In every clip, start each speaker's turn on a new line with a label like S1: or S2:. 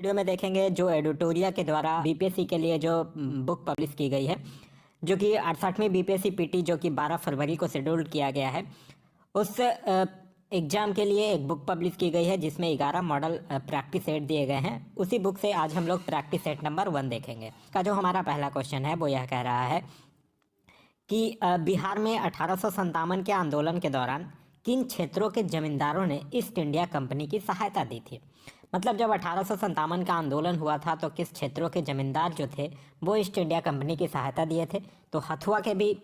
S1: Video में देखेंगे जो एडिटोरिया के द्वारा बीपीएससी के लिए जो बुक पब्लिश की गई है, जो कि 68वीं बीपीएससी पीटी जो कि 12 फरवरी को शेड्यूल किया गया है, उस एग्ज़ाम के लिए एक बुक पब्लिश की गई है जिसमें 11 मॉडल प्रैक्टिस सेट दिए गए हैं। उसी बुक से आज हम लोग प्रैक्टिस सेट नंबर 1 देखेंगे। का जो हमारा पहला क्वेश्चन है वो यह कह रहा है कि बिहार में 1857 के आंदोलन के दौरान किन क्षेत्रों के जमींदारों ने ईस्ट इंडिया कंपनी की सहायता दी थी। मतलब जब 1857 का आंदोलन हुआ था तो किस क्षेत्रों के जमींदार जो थे वो ईस्ट इंडिया कंपनी की सहायता दिए थे। तो हथुआ के भी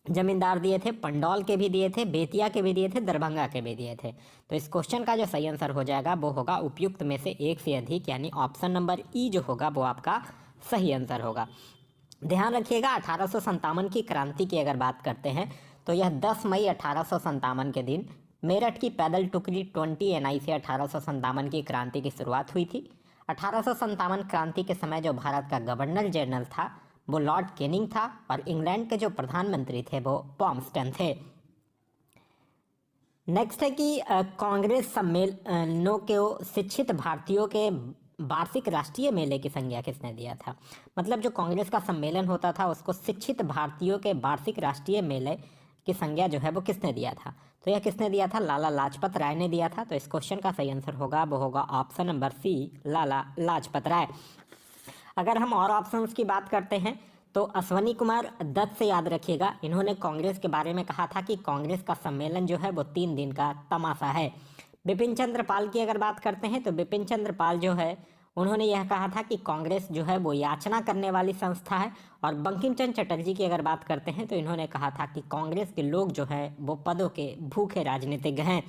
S1: जमींदार दिए थे, पंडौल के भी दिए थे, बेतिया के भी दिए थे, दरभंगा के भी दिए थे। तो इस क्वेश्चन का जो सही आंसर हो जाएगा वो होगा उपयुक्त में से एक से अधिक, यानी ऑप्शन नंबर ई जो होगा वो आपका सही आंसर होगा। ध्यान रखिएगा 1857 की क्रांति की अगर बात करते हैं तो यह 10 मई 1857 के दिन मेरठ की पैदल टुकड़ी 20 NI से 1857 की क्रांति की शुरुआत हुई थी। 1857 क्रांति के समय जो भारत का गवर्नर जनरल था वो लॉर्ड कैनिंग था और इंग्लैंड के जो प्रधानमंत्री थे वो पॉम्स्टन थे। नेक्स्ट है कि कांग्रेस सम्मेलनों को शिक्षित भारतीयों के वार्षिक राष्ट्रीय मेले की संज्ञा किसने दिया था। मतलब जो कांग्रेस का सम्मेलन होता था उसको शिक्षित भारतीयों के वार्षिक राष्ट्रीय मेले की संज्ञा जो है वो किसने दिया था। तो यह किसने दिया था, लाला लाजपत राय ने दिया था। तो इस क्वेश्चन का सही आंसर होगा वो होगा ऑप्शन नंबर सी, लाला लाजपत राय। अगर हम और ऑप्शंस की बात करते हैं तो अश्वनी कुमार दत्त से याद रखिएगा, इन्होंने कांग्रेस के बारे में कहा था कि कांग्रेस का सम्मेलन जो है वो 3 दिन का तमाशा है। बिपिन चंद्र पाल की अगर बात करते हैं तो बिपिन चंद्र पाल जो है उन्होंने यह कहा था कि कांग्रेस जो है वो याचना करने वाली संस्था है। और बंकिम चंद्र चटर्जी की अगर बात करते हैं तो इन्होंने कहा था कि कांग्रेस के लोग जो है वो पदों के भूखे राजनीतिज्ञ हैं।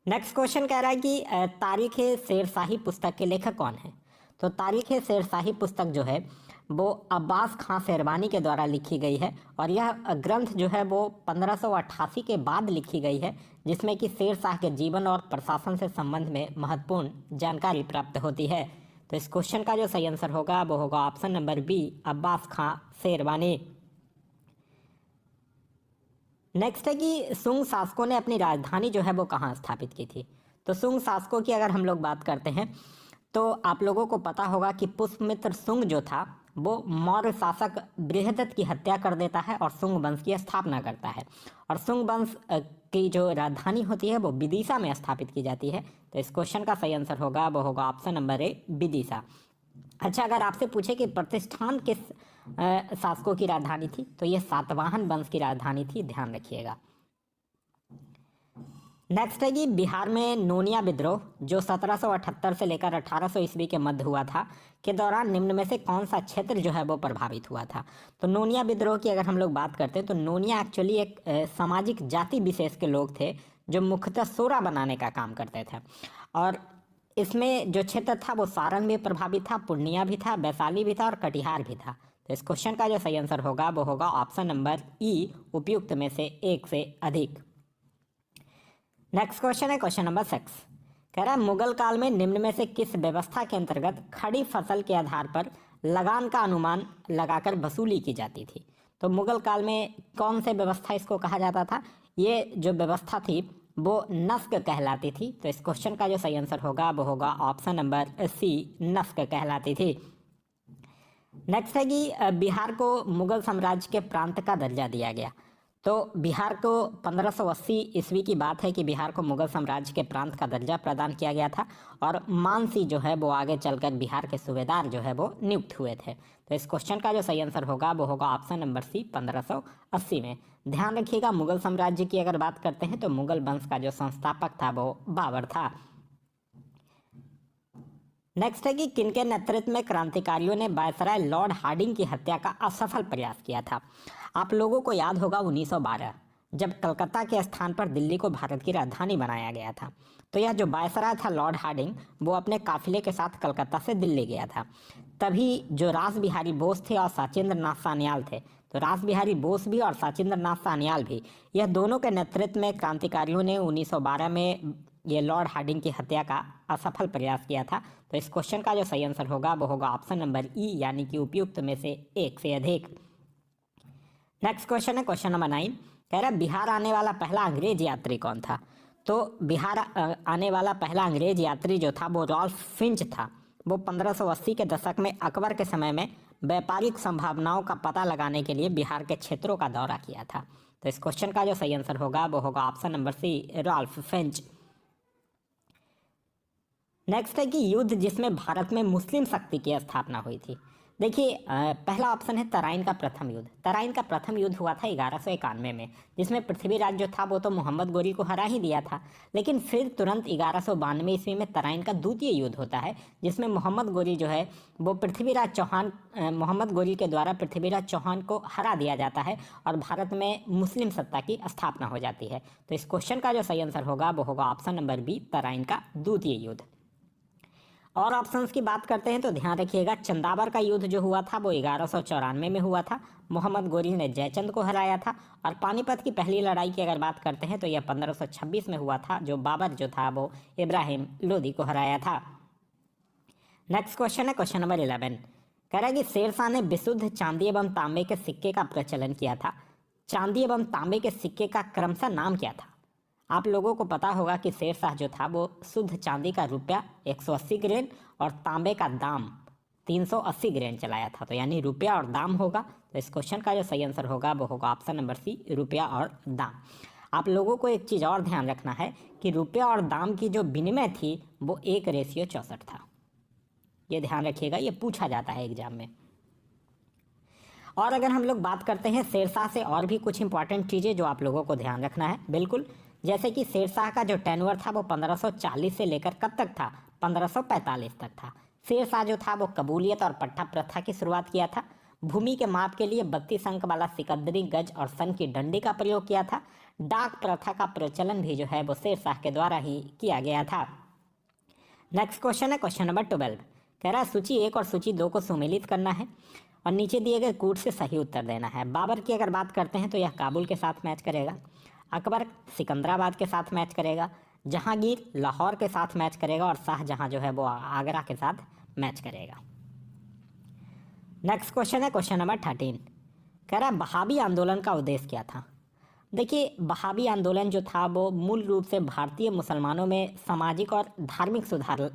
S1: नेक्स्ट क्वेश्चन कह रहा है कि तारीख़ शेरशाही पुस्तक के लेखक कौन है। तो तारीख़ शेरशाही पुस्तक जो है वो अब्बास खां शेरवानी के द्वारा लिखी गई है और यह ग्रंथ जो है वो 1588 के बाद लिखी गई है, जिसमें कि शेर शाह के जीवन और प्रशासन से संबंध में महत्वपूर्ण जानकारी प्राप्त होती है। तो इस क्वेश्चन का जो सही आंसर होगा वो होगा ऑप्शन नंबर बी, अब्बास खां शेरवानी। नेक्स्ट है कि सुंग शासकों ने अपनी राजधानी जो है वो कहाँ स्थापित की थी। तो सुंग शासकों की अगर हम लोग बात करते हैं तो आप लोगों को पता होगा कि पुष्यमित्र सुंग जो था वो मौर्य शासक बृहदत्त की हत्या कर देता है और सुंग वंश की स्थापना करता है। और सुंग वंश की जो राजधानी होती है वो विदिशा में स्थापित की जाती है। तो इस क्वेश्चन का सही आंसर होगा वो होगा ऑप्शन नंबर ए, विदिशा। अच्छा, अगर आपसे पूछे कि प्रतिष्ठान किस शासकों की राजधानी थी तो ये सातवाहन वंश की राजधानी थी, ध्यान रखिएगा। नेक्स्ट है कि बिहार में नोनिया विद्रोह जो 1778 से लेकर 1800 ईस्वी के मध्य हुआ था के दौरान निम्न में से कौन सा क्षेत्र जो है वो प्रभावित हुआ था। तो नोनिया विद्रोह की अगर हम लोग बात करते हैं तो नोनिया एक्चुअली एक सामाजिक जाति विशेष के लोग थे जो मुख्यतः सोरा बनाने का काम करते थे। और इसमें जो क्षेत्र था वो सारण भी प्रभावित था, पूर्णिया भी था, वैशाली भी था और कटिहार भी था। तो इस क्वेश्चन का जो सही आंसर होगा वो होगा ऑप्शन नंबर ई, उपयुक्त में से एक से अधिक। नेक्स्ट क्वेश्चन है क्वेश्चन नंबर 6, कह रहा है मुगल काल में निम्न में से किस व्यवस्था के अंतर्गत खड़ी फसल के आधार पर लगान का अनुमान लगाकर वसूली की जाती थी। तो मुगल काल में कौन से व्यवस्था इसको कहा जाता था, ये जो व्यवस्था थी वो नस्क कहलाती थी। तो इस क्वेश्चन का जो सही आंसर होगा वो होगा ऑप्शन नंबर सी, नस्क कहलाती थी। नेक्स्ट है कि बिहार को मुगल साम्राज्य के प्रांत का दर्जा दिया गया। तो बिहार को 1580 ईस्वी की बात है कि बिहार को मुगल साम्राज्य के प्रांत का दर्जा प्रदान किया गया था और मानसी जो है वो आगे चलकर बिहार के सूबेदार जो है वो नियुक्त हुए थे। तो इस क्वेश्चन का जो सही आंसर होगा वो होगा ऑप्शन नंबर सी, 1580 में। ध्यान रखिएगा मुगल साम्राज्य की अगर बात करते हैं तो मुगल वंश का जो संस्थापक था वो बाबर था। नेक्स्ट है कि किनके नेतृत्व में क्रांतिकारियों ने वायसराय लॉर्ड हार्डिंग की हत्या का असफल प्रयास किया था। आप लोगों को याद होगा 1912 जब कलकत्ता के स्थान पर दिल्ली को भारत की राजधानी बनाया गया था। तो यह जो वायसराय था लॉर्ड हार्डिंग वो अपने काफिले के साथ कलकत्ता से दिल्ली गया था। तभी जो रास बिहारी बोस थे और सचिंद्र नाथ सान्याल थे, तो रास बिहारी बोस भी और सचिंद्र नाथ सान्याल भी, यह दोनों के नेतृत्व में क्रांतिकारियों ने 1912 में ये लॉर्ड हार्डिंग की हत्या का असफल प्रयास किया था। तो इस क्वेश्चन का जो सही आंसर होगा वो होगा ऑप्शन नंबर ई, यानी कि उपयुक्त में से एक से अधिक। नेक्स्ट क्वेश्चन है क्वेश्चन नंबर 9, कह रहा है बिहार आने वाला पहला अंग्रेज यात्री कौन था। तो बिहार आने वाला पहला अंग्रेज यात्री जो था वो रॉल्फ फिंच था। वो 1580 के दशक में अकबर के समय में व्यापारिक संभावनाओं का पता लगाने के लिए बिहार के क्षेत्रों का दौरा किया था। तो इस क्वेश्चन का जो सही आंसर होगा वो होगा option number C, Ralph Finch. Next है कि युद्ध जिसमें भारत में मुस्लिम शक्ति की स्थापना हुई थी। देखिए पहला ऑप्शन है तराइन का प्रथम युद्ध। तराइन का प्रथम युद्ध हुआ था 1191 में, जिसमें पृथ्वीराज जो था वो तो मोहम्मद गोरी को हरा ही दिया था। लेकिन फिर तुरंत 1192 ईस्वी में तराइन का द्वितीय युद्ध होता है, जिसमें मोहम्मद गोरी जो है वो मोहम्मद गोरी के द्वारा पृथ्वीराज चौहान को हरा दिया जाता है और भारत में मुस्लिम सत्ता की स्थापना हो जाती है। तो इस क्वेश्चन का जो सही आंसर होगा वो होगा ऑप्शन नंबर बी, तराइन का द्वितीय युद्ध। और ऑप्शंस की बात करते हैं तो ध्यान रखिएगा, चंदावर का युद्ध जो हुआ था वो 1194 में हुआ था, मोहम्मद गोरी ने जयचंद को हराया था। और पानीपत की पहली लड़ाई की अगर बात करते हैं तो यह 1526 में हुआ था, जो बाबर जो था वो इब्राहिम लोदी को हराया था। नेक्स्ट क्वेश्चन है क्वेश्चन नंबर 11। कह रहा है कि शेरशाह ने विशुद्ध चांदी एवं तांबे के सिक्के का प्रचलन किया था। चांदी एवं तांबे के सिक्के का क्रमशः नाम क्या था? आप लोगों को पता होगा कि शेरशाह जो था वो शुद्ध चांदी का रुपया 180 ग्रेन और तांबे का दाम 380 ग्रेन चलाया था। तो यानी रुपया और दाम होगा। तो इस क्वेश्चन का जो सही आंसर होगा वो होगा ऑप्शन नंबर सी, रुपया और दाम। आप लोगों को एक चीज़ और ध्यान रखना है कि रुपया और दाम की जो विनिमय थी वो 1:64 था। ये ध्यान रखिएगा, ये पूछा जाता है एग्जाम में। और अगर हम लोग बात करते हैं शेरशाह से और भी कुछ इंपॉर्टेंट चीज़ें जो आप लोगों को ध्यान रखना है, बिल्कुल, जैसे कि शेरशाह का जो टेन्योर था वो 1540 से लेकर कब तक था? 1545 तक था। शेरशाह जो था वो कबूलियत और पट्टा प्रथा की शुरुआत किया था। भूमि के माप के लिए 32 अंक वाला सिकंदरी गज और सन की डंडी का प्रयोग किया था। डाक प्रथा का प्रचलन भी जो है वो शेरशाह के द्वारा ही किया गया था। नेक्स्ट क्वेश्चन है क्वेश्चन नंबर 12। कह रहा है सूची 1 और सूची 2 को सुमेलित करना है और नीचे दिए गए कूट से सही उत्तर देना है। बाबर की अगर बात करते हैं तो यह काबुल के साथ मैच करेगा, अकबर सिकंदराबाद के साथ मैच करेगा, जहांगीर लाहौर के साथ मैच करेगा और शाहजहां जो है वो आगरा के साथ मैच करेगा। नेक्स्ट क्वेश्चन है क्वेश्चन नंबर 13। कह रहा है बहावी आंदोलन का उद्देश्य क्या था? देखिए बहावी आंदोलन जो था वो मूल रूप से भारतीय मुसलमानों में सामाजिक और धार्मिक सुधार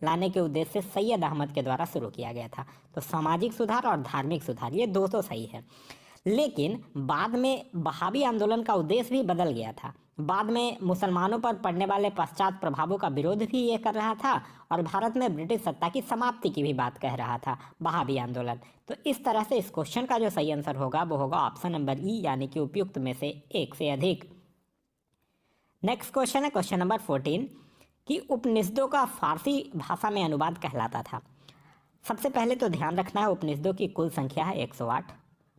S1: लाने के उद्देश्य से सैयद अहमद के द्वारा शुरू किया गया था। तो सामाजिक सुधार और धार्मिक सुधार ये दो तो सही है, लेकिन बाद में बहावी आंदोलन का उद्देश्य भी बदल गया था। बाद में मुसलमानों पर पड़ने वाले पश्चात प्रभावों का विरोध भी ये कर रहा था और भारत में ब्रिटिश सत्ता की समाप्ति की भी बात कह रहा था बहावी आंदोलन। तो इस तरह से इस क्वेश्चन का जो सही आंसर होगा वो होगा ऑप्शन नंबर ई, यानी कि उपयुक्त में से एक से अधिक। नेक्स्ट क्वेश्चन है क्वेश्चन नंबर 14 कि उपनिषदों का फारसी भाषा में अनुवाद कहलाता था। सबसे पहले तो ध्यान रखना है उपनिषदों की कुल संख्या है 108।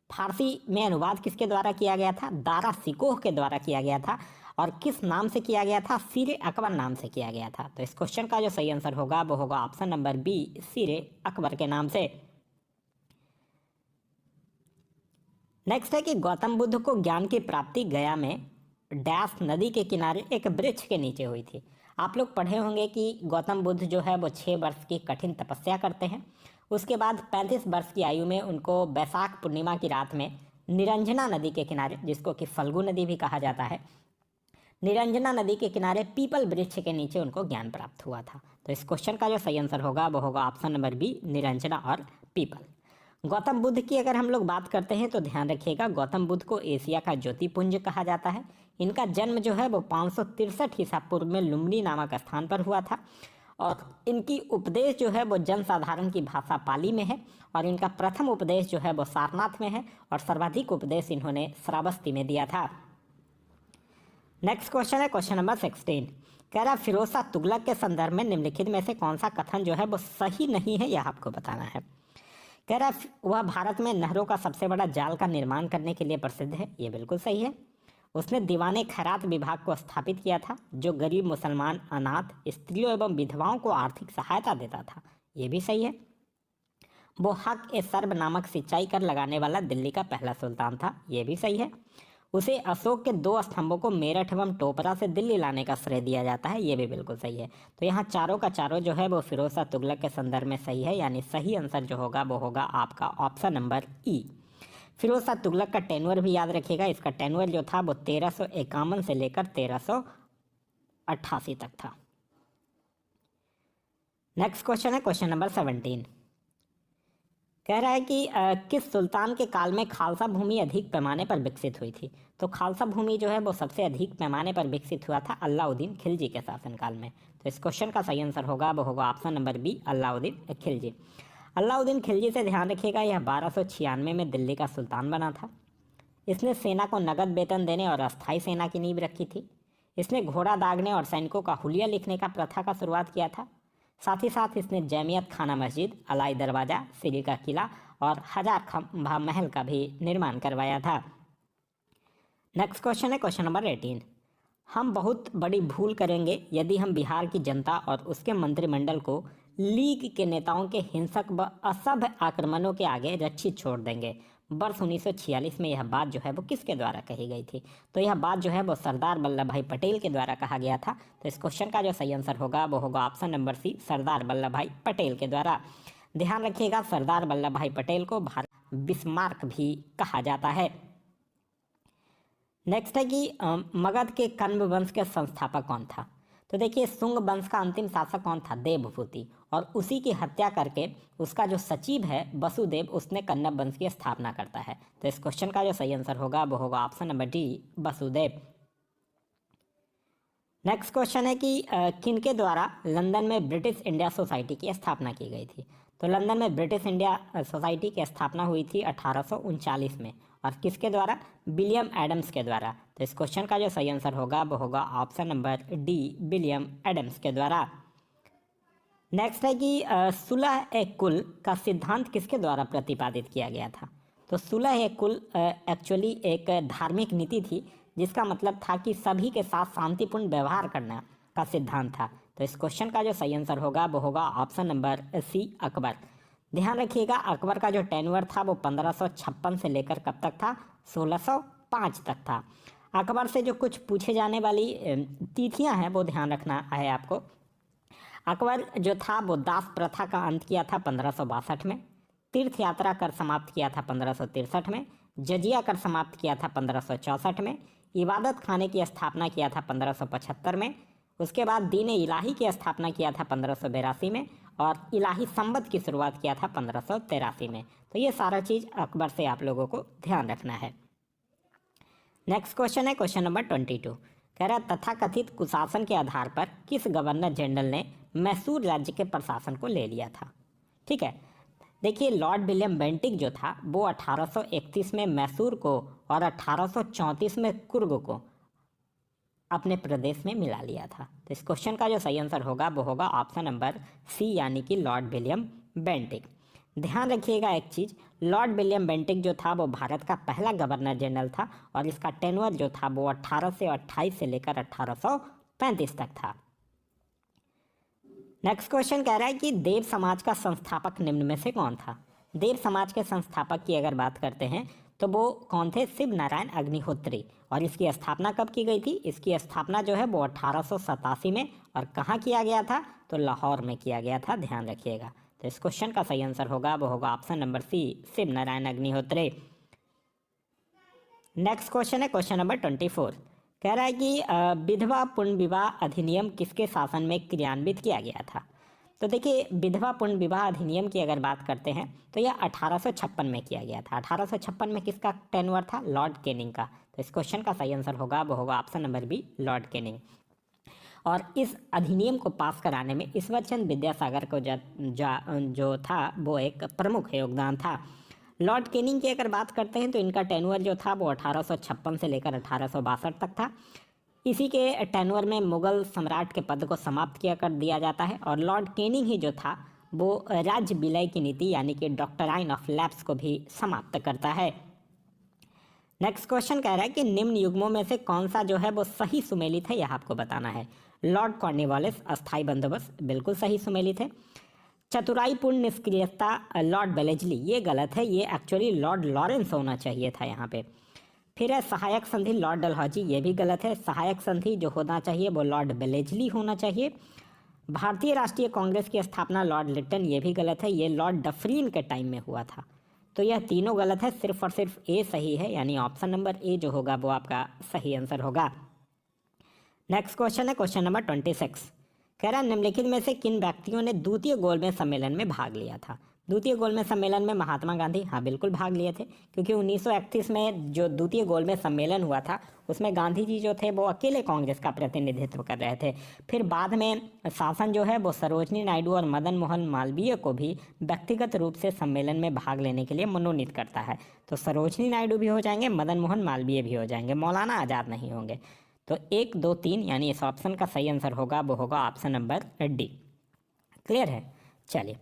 S1: फारसी में अनुवाद किसके द्वारा किया गया था? दारा सिकोह के द्वारा किया गया था। और किस नाम से किया गया था? सीरे अकबर नाम से किया गया था। तो इस क्वेश्चन का जो सही आंसर होगा वो होगा ऑप्शन नंबर बी, सीरे अकबर के नाम से। नेक्स्ट है कि गौतम बुद्ध को ज्ञान की प्राप्ति गया में डैश नदी के किनारे एक वृक्ष के नीचे हुई थी। आप लोग पढ़े होंगे कि गौतम बुद्ध जो है वो 6 वर्ष की कठिन तपस्या करते हैं। उसके बाद 35 वर्ष की आयु में उनको बैसाख पूर्णिमा की रात में निरंजना नदी के किनारे, जिसको कि फल्गु नदी भी कहा जाता है, निरंजना नदी के किनारे पीपल वृक्ष के नीचे उनको ज्ञान प्राप्त हुआ था। तो इस क्वेश्चन का जो सही आंसर होगा वो होगा ऑप्शन नंबर बी, निरंजना और पीपल। गौतम बुद्ध की अगर हम लोग बात करते हैं तो ध्यान रखिएगा, गौतम बुद्ध को एशिया का ज्योतिपुंज कहा जाता है। इनका जन्म जो है वो 563 ईसा पूर्व में लुम्बिनी नामक स्थान पर हुआ था और इनकी उपदेश जो है वो जनसाधारण की भाषा पाली में है और इनका प्रथम उपदेश जो है वो सारनाथ में है और सर्वाधिक उपदेश इन्होंने श्रावस्ती में दिया था। नेक्स्ट क्वेश्चन है क्वेश्चन नंबर 16। कह रहा फिरोज शाह तुगलक के संदर्भ में निम्नलिखित में से कौन सा कथन जो है वो सही नहीं है, यह आपको बताना है। कह रहा वह भारत में नहरों का सबसे बड़ा जाल का निर्माण करने के लिए प्रसिद्ध है, ये बिल्कुल सही है। उसने दीवाने खैरात विभाग को स्थापित किया था जो गरीब मुसलमान, अनाथ, स्त्रियों एवं विधवाओं को आर्थिक सहायता देता था, ये भी सही है। वो हक ए सर्ब नामक सिंचाई कर लगाने वाला दिल्ली का पहला सुल्तान था, ये भी सही है। उसे अशोक के 2 स्तंभों को मेरठ एवं टोपरा से दिल्ली लाने का श्रेय दिया जाता है, ये भी बिल्कुल सही है। तो यहाँ चारों का चारों जो है वो फिरोज शाह तुगलक के संदर्भ में सही है, यानी सही आंसर जो होगा वो होगा आपका option number E. Firoz Shah Tughlaq का टेन्योर भी याद रखिएगा, इसका टेन्योर जो था वो 1351 से लेकर 1888 तक था। नेक्स्ट क्वेश्चन है क्वेश्चन नंबर 17। कह रहा है कि किस सुल्तान के काल में खालसा भूमि अधिक पैमाने पर विकसित हुई थी। तो खालसा भूमि जो है वो सबसे अधिक पैमाने पर विकसित हुआ था अलाउद्दीन खिलजी के शासनकाल में। तो इस क्वेश्चन का सही आंसर होगा वो होगा option number B, Alauddin Khilji. Alauddin Khilji से ध्यान रखिएगा, यह 1296 में दिल्ली का सुल्तान बना था। इसने सेना को नगद वेतन देने और अस्थायी सेना की नींव रखी थी। इसने घोड़ा दागने और सैनिकों का हुलिया लिखने का प्रथा का शुरुआत किया था। साथ ही साथ इसने जैमियत खाना मस्जिद, अलाई दरवाज़ा, सिरी का किला और हजार खंभा महल का भी निर्माण करवाया था। नेक्स्ट क्वेश्चन है क्वेश्चन नंबर 18। हम बहुत बड़ी भूल करेंगे यदि हम बिहार की जनता और उसके मंत्रिमंडल को लीग के नेताओं के हिंसक व असभ्य आक्रमणों के आगे रक्षित छोड़ देंगे। वर्ष 1946 में यह बात जो है वो किसके द्वारा कही गई थी। तो यह बात जो है वो सरदार वल्लभ भाई पटेल के द्वारा कहा गया था। तो इस क्वेश्चन का जो सही आंसर होगा वो होगा ऑप्शन नंबर सी, सरदार वल्लभ भाई पटेल के द्वारा। ध्यान रखिएगा, सरदार वल्लभ भाई पटेल को भारत बिस्मार्क भी कहा जाता है। नेक्स्ट है कि मगध के कण्व वंश के संस्थापक कौन था। तो देखिए, शुंग वंश का अंतिम शासक कौन था, देवभूति, और उसी की हत्या करके उसका जो सचिव है वसुदेव, उसने कण्व वंश की स्थापना करता है। तो इस क्वेश्चन का जो सही आंसर होगा वो होगा option number D, Vasudev. Next question है कि किनके द्वारा लंदन में ब्रिटिश इंडिया सोसाइटी की स्थापना की गई थी। तो लंदन में ब्रिटिश इंडिया सोसाइटी की स्थापना हुई थी 1839 में, और किसके द्वारा, विलियम एडम्स के द्वारा। तो इस क्वेश्चन का जो सही आंसर होगा वो होगा option number D, William Adams के द्वारा। नेक्स्ट है कि सुलह ए कुल का सिद्धांत किसके द्वारा प्रतिपादित किया गया था। तो सुलह ए कुल एक्चुअली एक धार्मिक नीति थी जिसका मतलब था कि सभी के साथ शांतिपूर्ण व्यवहार करना का सिद्धांत था। तो इस क्वेश्चन का जो सही आंसर होगा वो होगा ऑप्शन नंबर सी, अकबर। ध्यान रखिएगा, अकबर का जो टेन्योर था वो 1556 से लेकर कब तक था, 1605 तक था। अकबर से जो कुछ पूछे जाने वाली तिथियां हैं वो ध्यान रखना है आपको। अकबर जो था वो दास प्रथा का अंत किया था 1562 में, तीर्थ यात्रा कर समाप्त किया था 1563 में, जजिया कर समाप्त किया था 1564 में, इबादत खाने की स्थापना किया था 1575 में, उसके बाद दीन इलाही की स्थापना किया था 1582 में, और इलाही संबत की शुरुआत किया था 1583 में। तो ये सारा चीज़ अकबर से आप लोगों को ध्यान रखना है। नेक्स्ट क्वेश्चन है क्वेश्चन नंबर 22। कह रहा है तथाकथित कुशासन के आधार पर किस गवर्नर जनरल ने मैसूर राज्य के प्रशासन को ले लिया था। ठीक है, देखिए, लॉर्ड विलियम बेंटिक जो था वो 1831 में मैसूर को और 1834 में कुर्ग को अपने प्रदेश में मिला लिया था। तो इस क्वेश्चन का जो सही आंसर होगा वो होगा ऑप्शन नंबर सी, यानी कि लॉर्ड विलियम बेंटिक। ध्यान रखिएगा एक चीज़, लॉर्ड विलियम बेंटिक जो था वो भारत का पहला गवर्नर जनरल था, और इसका टेन्योर जो था वो 1828 से लेकर 1835 तक था। नेक्स्ट क्वेश्चन कह रहा है कि देव समाज का संस्थापक निम्न में से कौन था। देव समाज के संस्थापक की अगर बात करते हैं तो वो कौन थे, शिव नारायण अग्निहोत्री। और इसकी स्थापना कब की गई थी, इसकी स्थापना जो है वो 1887 में, और कहाँ किया गया था, तो लाहौर में किया गया था। ध्यान रखिएगा। तो इस क्वेश्चन का सही आंसर होगा वो होगा option number C, Shiv Narayan Agnihotri. Next question है क्वेश्चन नंबर 24। कह रहा है कि विधवा पुण्य विवाह अधिनियम किसके शासन में क्रियान्वित किया गया था। तो देखिए, विधवा पुण्य विवाह अधिनियम की अगर बात करते हैं तो यह 1856 में किया गया था। 1856 में किसका टेन्योर था, लॉर्ड कैनिंग का। तो इस क्वेश्चन का सही आंसर होगा वो होगा option number B, Lord Canning. और इस अधिनियम को पास कराने में ईश्वरचंद विद्यासागर को जो था वो एक प्रमुख योगदान था। लॉर्ड कैनिंग की अगर बात करते हैं तो इनका टेन्योर जो था वो 1856 से लेकर 1862 तक था। इसी के टेन्योर में मुगल सम्राट के पद को समाप्त किया कर दिया जाता है, और लॉर्ड कैनिंग ही जो था वो राज्य विलय की नीति यानी कि डॉक्ट्राइन ऑफ लैप्स को भी समाप्त करता है। नेक्स्ट क्वेश्चन कह रहा है कि निम्न युग्मों में से कौन सा जो है वो सही सुमेलित है, यह आपको बताना है। लॉर्ड कॉर्नवालिस अस्थायी बंदोबस्त, बिल्कुल सही सुमेलित है। चतुराईपूर्ण निष्क्रियता, लॉर्ड वेलेस्ली, ये गलत है, ये एक्चुअली लॉर्ड लॉरेंस होना चाहिए था यहाँ पे। फिर है सहायक संधि, लॉर्ड डलहौजी, ये भी गलत है। सहायक संधि जो होना चाहिए वो लॉर्ड वेलेस्ली होना चाहिए। भारतीय राष्ट्रीय कांग्रेस की स्थापना लॉर्ड लिटन, ये भी गलत है, ये लॉर्ड डफरीन के टाइम में हुआ था। तो यह तीनों गलत है, सिर्फ और सिर्फ ए सही है, यानी ऑप्शन नंबर ए जो होगा वो आपका सही आंसर होगा। नेक्स्ट क्वेश्चन है क्वेश्चन नंबर 26। कह रहा है निम्नलिखित में से किन व्यक्तियों ने द्वितीय गोलमेज सम्मेलन में भाग लिया था। द्वितीय गोलमेज सम्मेलन में महात्मा गांधी, हाँ बिल्कुल भाग लिए थे, क्योंकि 1931 में जो द्वितीय गोलमेज सम्मेलन हुआ था उसमें गांधी जी जो थे वो अकेले कांग्रेस का प्रतिनिधित्व कर रहे थे। फिर बाद में शासन जो है वो सरोजनी नायडू और मदन मोहन मालवीय को भी व्यक्तिगत रूप से सम्मेलन में भाग लेने के लिए मनोनीत करता है। तो सरोजनी नायडू भी हो जाएंगे, मदन मोहन मालवीय भी हो जाएंगे, मौलाना आज़ाद नहीं होंगे। तो 1, 2, 3 यानी इस ऑप्शन का सही आंसर होगा वो होगा ऑप्शन नंबर डी। क्लियर है। चलिए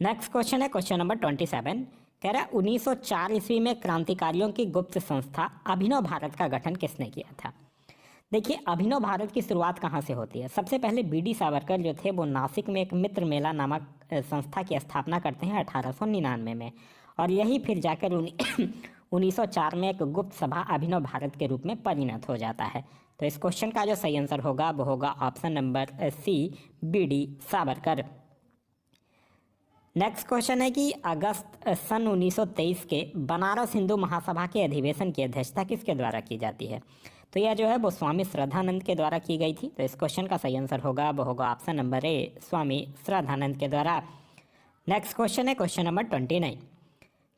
S1: नेक्स्ट क्वेश्चन है क्वेश्चन नंबर 27। कह रहा है 1904 ईस्वी में क्रांतिकारियों की गुप्त संस्था अभिनव भारत का गठन किसने किया था। देखिए अभिनव भारत की शुरुआत कहाँ से होती है। सबसे पहले बी.डी. सावरकर जो थे वो नासिक में एक मित्र मेला नामक संस्था की स्थापना करते हैं 1899 में, और यही फिर जाकर 1904 में एक गुप्त सभा अभिनव भारत के रूप में परिणत हो जाता है। तो इस क्वेश्चन का जो सही आंसर होगा वो होगा option number C, B D. Savarkar. Next question है कि अगस्त सन 1923 के बनारस हिंदू महासभा के अधिवेशन की अध्यक्षता किसके द्वारा की जाती है। तो यह जो है वो स्वामी श्रद्धानंद के द्वारा की गई थी। तो इस क्वेश्चन का सही आंसर होगा वो होगा option number A, Swami Shraddhanand के द्वारा। नेक्स्ट क्वेश्चन है क्वेश्चन नंबर 29।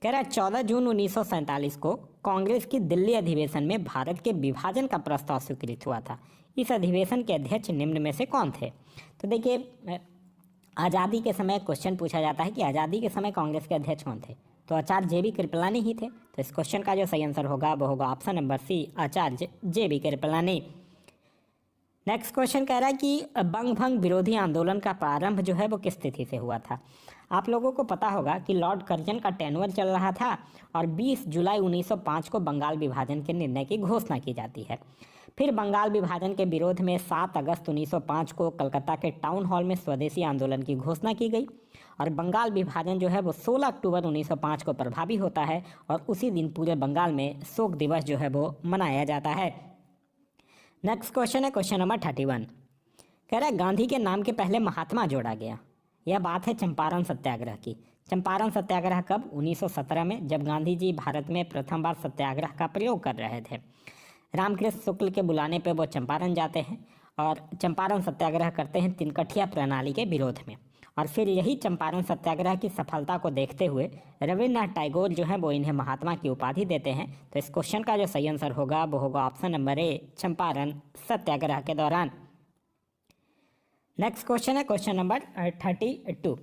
S1: कह रहा है 14 जून 1947 को कांग्रेस की दिल्ली अधिवेशन में भारत के विभाजन का प्रस्ताव स्वीकृत हुआ था। इस अधिवेशन के अध्यक्ष निम्न में से कौन थे। तो देखिए आज़ादी के समय क्वेश्चन पूछा जाता है कि आज़ादी के समय कांग्रेस के अध्यक्ष कौन थे। तो आचार्य जे.बी. कृपलानी ही थे। तो इस क्वेश्चन का जो सही आंसर होगा वो होगा ऑप्शन नंबर सी, आचार्य जे.बी. कृपलानी। नेक्स्ट क्वेश्चन कह रहा है कि बंग भंग विरोधी आंदोलन का प्रारंभ जो है वो किस तिथि से हुआ था। आप लोगों को पता होगा कि लॉर्ड कर्जन का टेन्योर चल रहा था और 20 जुलाई 1905 को बंगाल विभाजन के निर्णय की घोषणा की जाती है। फिर बंगाल विभाजन के विरोध में 7 अगस्त 1905 को कलकत्ता के टाउन हॉल में स्वदेशी आंदोलन की घोषणा की गई, और बंगाल विभाजन जो है वो 16 अक्टूबर 1905 को प्रभावी होता है, और उसी दिन पूरे बंगाल में शोक दिवस जो है वो मनाया जाता है। नेक्स्ट क्वेश्चन है क्वेश्चन नंबर 31। कह रहा है गांधी के नाम के पहले महात्मा जोड़ा गया। यह बात है चंपारण सत्याग्रह की। चंपारण सत्याग्रह कब? 1917 में, जब गांधी जी भारत में प्रथम बार सत्याग्रह का प्रयोग कर रहे थे। रामकृष्ण शुक्ल के बुलाने पर वो चंपारण जाते हैं और चंपारण सत्याग्रह करते हैं तिनकठिया प्रणाली के विरोध में। और फिर यही चंपारण सत्याग्रह की सफलता को देखते हुए रविन्द्रनाथ टैगोर जो है वो इन्हें महात्मा की उपाधि देते हैं। तो इस क्वेश्चन का जो सही आंसर होगा वो होगा ऑप्शन नंबर ए, चंपारण सत्याग्रह के दौरान। नेक्स्ट क्वेश्चन है क्वेश्चन नंबर 32।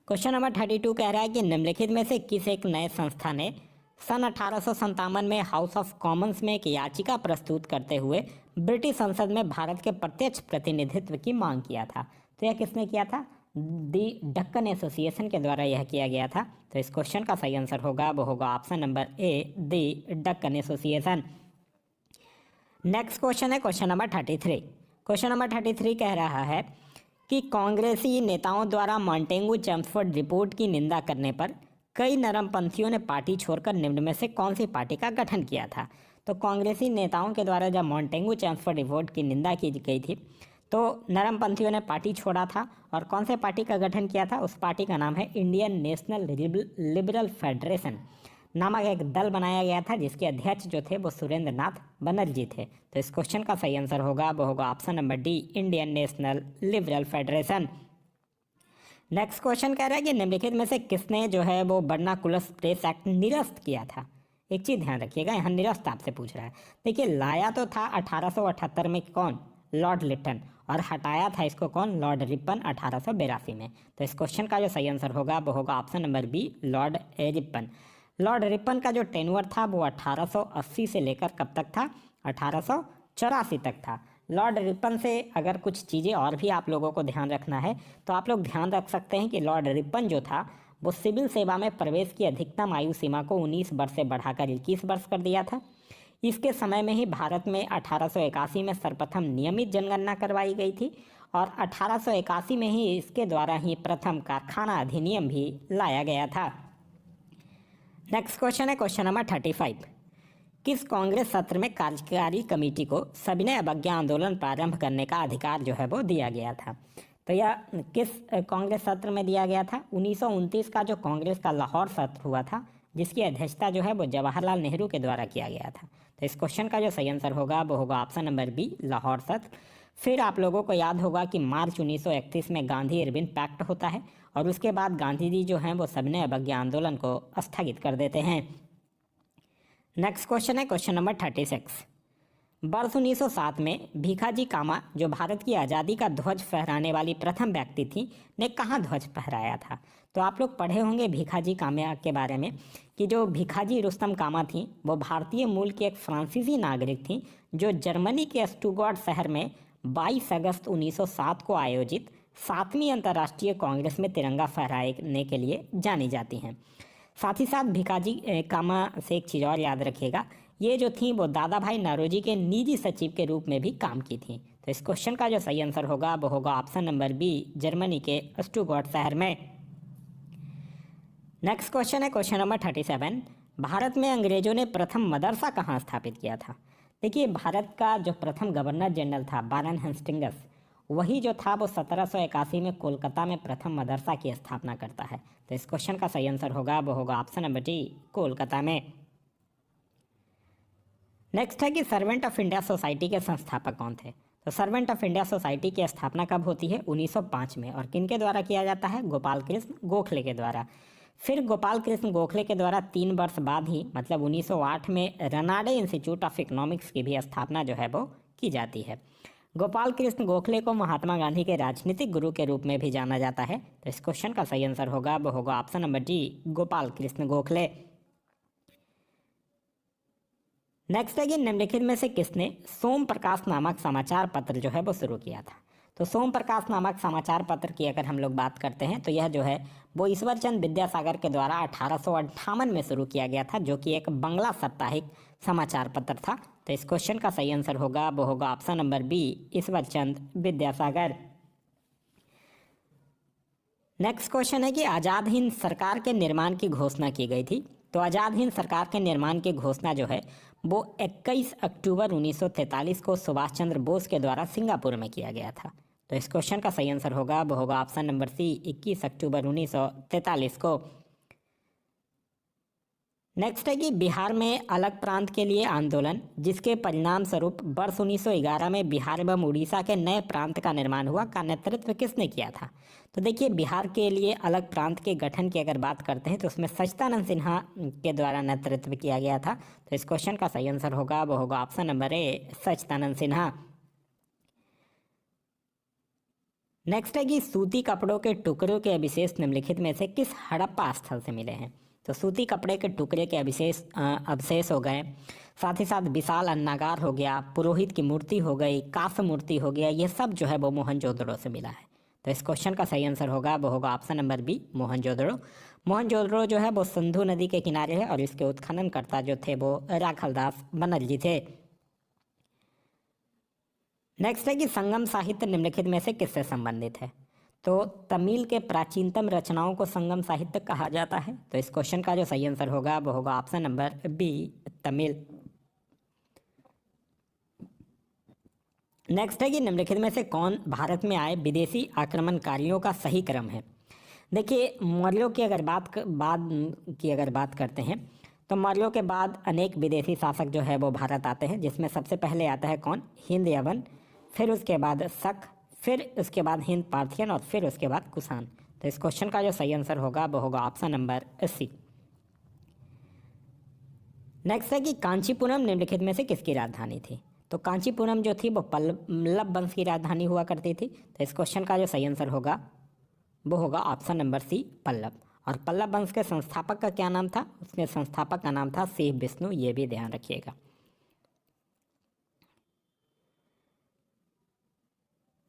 S1: क्वेश्चन नंबर 32 कह रहा है कि निम्नलिखित में से किस एक नए संस्था ने सन 1857 में हाउस ऑफ कॉमन्स में एक याचिका प्रस्तुत करते हुए ब्रिटिश संसद में भारत के प्रत्यक्ष प्रतिनिधित्व की मांग किया था। तो यह किसने किया था? दी डक्कन एसोसिएशन के द्वारा यह किया गया था। तो इस क्वेश्चन का सही आंसर होगा वो होगा option number A, the Deccan association. Next question है क्वेश्चन नंबर 33। क्वेश्चन नंबर 33 कह रहा है कि कांग्रेसी नेताओं द्वारा मॉन्टेगू चेम्सफोर्ड रिपोर्ट की निंदा करने पर कई नरमपंथियों ने पार्टी छोड़कर निम्न में से कौन सी पार्टी का गठन किया था। तो कांग्रेसी नेताओं के द्वारा जब मॉन्टेगू चेम्सफोर्ड रिपोर्ट की निंदा की गई थी तो नरमपंथियों ने पार्टी छोड़ा था, और कौन से पार्टी का गठन किया था? उस पार्टी का नाम है इंडियन नेशनल लिबरल फेडरेशन नामक एक दल बनाया गया था, जिसके अध्यक्ष जो थे वो सुरेंद्र नाथ बनर्जी थे। तो इस क्वेश्चन का सही आंसर होगा वो होगा option number D, Indian national liberal federation. Next question कह रहा है कि निम्नलिखित में से किसने जो है वो बर्नाकुलस प्रेस एक्ट निरस्त किया था। एक चीज़ ध्यान रखिएगा, यहाँ निरस्त आपसे पूछ रहा है। देखिए लाया तो था 1878 में कौन? लॉर्ड लिटन, और हटाया था इसको कौन? लॉर्ड रिपन 1882 में। तो इस क्वेश्चन का जो सही आंसर होगा वो होगा option number B, Lord Ripon. Lord Ripon का जो टेन्योर था वो 1880 से लेकर कब तक था? 1884 तक था। लॉर्ड रिपन से अगर कुछ चीज़ें और भी आप लोगों को ध्यान रखना है तो आप लोग ध्यान रख सकते हैं कि लॉर्ड रिपन जो था वो सिविल सेवा में प्रवेश की अधिकतम आयु सीमा को 19 वर्ष से बढ़ाकर 21 वर्ष कर दिया था। इसके समय में ही भारत में 1881 में सर्वप्रथम नियमित जनगणना करवाई गई थी, और 1881 में ही इसके द्वारा ही प्रथम कारखाना अधिनियम भी लाया गया था। नेक्स्ट क्वेश्चन है क्वेश्चन नंबर 35। किस कांग्रेस सत्र में कार्यकारी कमेटी को सविनय अवज्ञा आंदोलन प्रारंभ करने का अधिकार जो है वो दिया गया था। तो यह किस कांग्रेस सत्र में दिया गया था? 1929 का जो कांग्रेस का लाहौर सत्र हुआ था, जिसकी अध्यक्षता जो है वो जवाहरलाल नेहरू के द्वारा किया गया था। तो इस क्वेश्चन का जो सही आंसर होगा वो होगा ऑप्शन नंबर बी, लाहौर सत्र। फिर आप लोगों को याद होगा कि मार्च 1931 में गांधी इरविन पैक्ट होता है और उसके बाद गांधी जी जो हैं वो सविनय अवज्ञा आंदोलन को स्थगित कर देते हैं। नेक्स्ट क्वेश्चन है क्वेश्चन नंबर 36। वर्ष 1907 में भीखाजी कामा, जो भारत की आज़ादी का ध्वज फहराने वाली प्रथम व्यक्ति थी, ने कहाँ ध्वज फहराया था? तो आप लोग पढ़े होंगे भीखाजी कामा के बारे में कि जो भीखाजी रुस्तम कामा थी वो भारतीय मूल की एक फ्रांसीसी नागरिक थी जो जर्मनी के स्टुटगार्ट शहर में 22 अगस्त 1907 को आयोजित 7वीं अंतर्राष्ट्रीय कांग्रेस में तिरंगा फहराने के लिए जानी जाती हैं। साथ ही साथ भीखाजी कामा से एक चीज़ और याद रखिएगा, ये जो थी वो दादा भाई नौरोजी के निजी सचिव के रूप में भी काम की थी। तो इस क्वेश्चन का जो सही आंसर होगा वो होगा ऑप्शन नंबर बी, जर्मनी के स्टुटगार्ट शहर में। नेक्स्ट क्वेश्चन है क्वेश्चन नंबर 37। भारत में अंग्रेजों ने प्रथम मदरसा कहाँ स्थापित किया था? देखिए, भारत का जो प्रथम गवर्नर जनरल था वारेन हेस्टिंग्स, वही जो था वो 1781 में कोलकाता में प्रथम मदरसा की स्थापना करता है। तो इस क्वेश्चन का सही आंसर होगा वो होगा ऑप्शन नंबर डी, कोलकाता में। नेक्स्ट है कि सर्वेंट ऑफ इंडिया सोसाइटी के संस्थापक कौन थे? तो सर्वेंट ऑफ इंडिया सोसाइटी की स्थापना कब होती है? 1905 में। और किन के द्वारा किया जाता है? गोपाल कृष्ण गोखले के द्वारा। फिर गोपाल कृष्ण गोखले के द्वारा 3 वर्ष बाद ही मतलब 1908 में रनाडे इंस्टीट्यूट ऑफ इकोनॉमिक्स की भी स्थापना जो है वो की जाती है। गोपाल कृष्ण गोखले को महात्मा गांधी के राजनीतिक गुरु के रूप में भी जाना जाता है। तो इस क्वेश्चन का सही आंसर होगा वो होगा option number D, Gopal Krishna Gokhale. Next है कि निम्नलिखित में से किसने सोम प्रकाश नामक समाचार पत्र जो है वो शुरू किया था? तो सोम प्रकाश नामक समाचार पत्र की अगर हम लोग बात करते हैं तो यह जो है वो ईश्वर चंद विद्यासागर के द्वारा 1858 में शुरू किया गया था, जो कि एक बंगला साप्ताहिक समाचार पत्र था। तो इस क्वेश्चन का सही आंसर होगा वो होगा ऑप्शन नंबर बी, ईश्वर चंद विद्यासागर। नेक्स्ट क्वेश्चन है कि आज़ाद हिंद सरकार के निर्माण की घोषणा की गई थी। तो आज़ाद हिंद सरकार के निर्माण की घोषणा जो है वो 21 अक्टूबर 1943 को सुभाष चंद्र बोस के द्वारा सिंगापुर में किया गया था। तो इस क्वेश्चन का सही आंसर होगा वो होगा ऑप्शन नंबर सी, 21 अक्टूबर 1943 को। नेक्स्ट है कि बिहार में अलग प्रांत के लिए आंदोलन, जिसके परिणाम स्वरूप वर्ष 1911 में बिहार एवं उड़ीसा के नए प्रांत का निर्माण हुआ, का नेतृत्व किसने किया था? तो देखिए, बिहार के लिए अलग प्रांत के गठन की अगर बात करते हैं तो उसमें सच्चिदानंद सिन्हा के द्वारा नेतृत्व किया गया था। तो इस क्वेश्चन का सही आंसर होगा वो होगा option number A, Sachchidanand Sinha. Next है कि सूती कपड़ों के टुकड़ों के अवशेष निम्नलिखित में से किस हड़प्पा स्थल से मिले हैं? तो सूती कपड़े के टुकड़े के अवशेष हो गए, साथ ही साथ विशाल अन्नागार हो गया, पुरोहित की मूर्ति हो गई, कांस्य मूर्ति हो गया, ये सब जो है वो मोहनजोदड़ो से मिला है। तो इस क्वेश्चन का सही आंसर होगा वो होगा option number B, Mohenjodaro. Mohenjodaro जो है वो सिंधु नदी के किनारे है और इसके उत्खननकर्ता जो थे वो राखलदास बनर्जी थे। नेक्स्ट है कि संगम साहित्य निम्नलिखित में से किससे संबंधित है? तो तमिल के प्राचीनतम रचनाओं को संगम साहित्य कहा जाता है। तो इस क्वेश्चन का जो सही आंसर होगा वो होगा option number B, Tamil. Next है कि निम्नलिखित में से कौन भारत में आए विदेशी आक्रमणकारियों का सही क्रम है? देखिए, मौर्यों की अगर बात करते हैं तो मौर्यों के बाद अनेक विदेशी शासक जो है वो भारत आते हैं, जिसमें सबसे पहले आता है कौन? हिंद यवन, फिर उसके बाद शक, फिर उसके बाद हिंद पार्थियन और फिर उसके बाद कुषाण। तो इस क्वेश्चन का जो सही आंसर होगा वो होगा ऑप्शन नंबर सी। नेक्स्ट है कि कांचीपुरम निम्नलिखित में से किसकी राजधानी थी? तो कांचीपुरम जो थी वो पल्लव वंश की राजधानी हुआ करती थी। तो इस क्वेश्चन का जो सही आंसर होगा वो होगा ऑप्शन नंबर सी, पल्लव। और पल्लव वंश के संस्थापक का क्या नाम था? उसके संस्थापक का नाम था शिव विष्णु, ये भी ध्यान रखिएगा।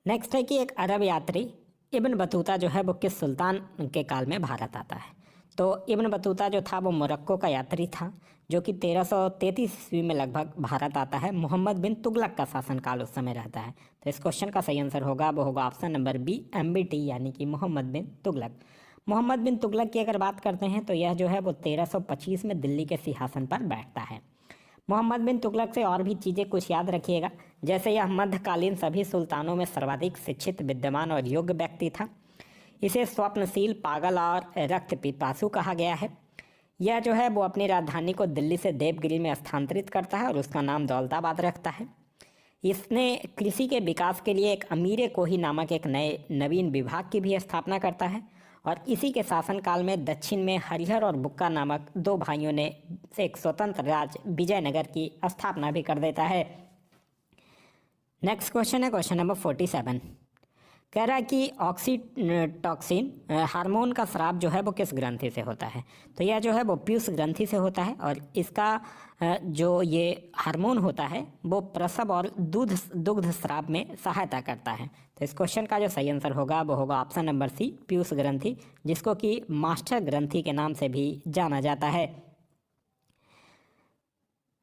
S1: नेक्स्ट है कि एक अरब यात्री इब्न बतूता जो है वो किस सुल्तान के काल में भारत आता है? तो इब्न बतूता जो था वो मोरक्को का यात्री था, जो कि 1333 ईस्वी में लगभग भारत आता है। मोहम्मद बिन तुगलक का शासनकाल उस समय रहता है। तो इस क्वेश्चन का सही आंसर होगा वो होगा ऑप्शन नंबर बी, MBT, यानी कि मोहम्मद बिन तुगलक। मोहम्मद बिन तुगलक की अगर बात करते हैं तो यह जो है वो 1325 में दिल्ली के सिंहासन पर बैठता है। मोहम्मद बिन तुगलक से और भी चीज़ें कुछ याद रखिएगा, जैसे यह मध्यकालीन सभी सुल्तानों में सर्वाधिक शिक्षित, विद्यमान और योग्य व्यक्ति था। इसे स्वप्नशील, पागल और रक्त पिपासु कहा गया है। यह जो है वो अपनी राजधानी को दिल्ली से देवगिरी में स्थानांतरित करता है और उसका नाम दौलताबाद रखता है। इसने कृषि के विकास के लिए एक अमीर कोही नामक एक नए नवीन विभाग की भी स्थापना करता है और इसी के शासनकाल में दक्षिण में हरिहर और बुक्का नामक दो भाइयों ने एक स्वतंत्र राज्य विजयनगर की स्थापना भी कर देता है। नेक्स्ट क्वेश्चन है क्वेश्चन नंबर 47। कह रहा है कि ऑक्सीटॉक्सिन हार्मोन का स्राव जो है वो किस ग्रंथि से होता है। तो यह जो है वो पीयूष ग्रंथि से होता है और इसका जो ये हार्मोन होता है वो प्रसव और दुग्ध स्राव में सहायता करता है। तो इस क्वेश्चन का जो सही आंसर होगा वो होगा ऑप्शन नंबर सी, पीयूष ग्रंथि, जिसको कि मास्टर ग्रंथि के नाम से भी जाना जाता है।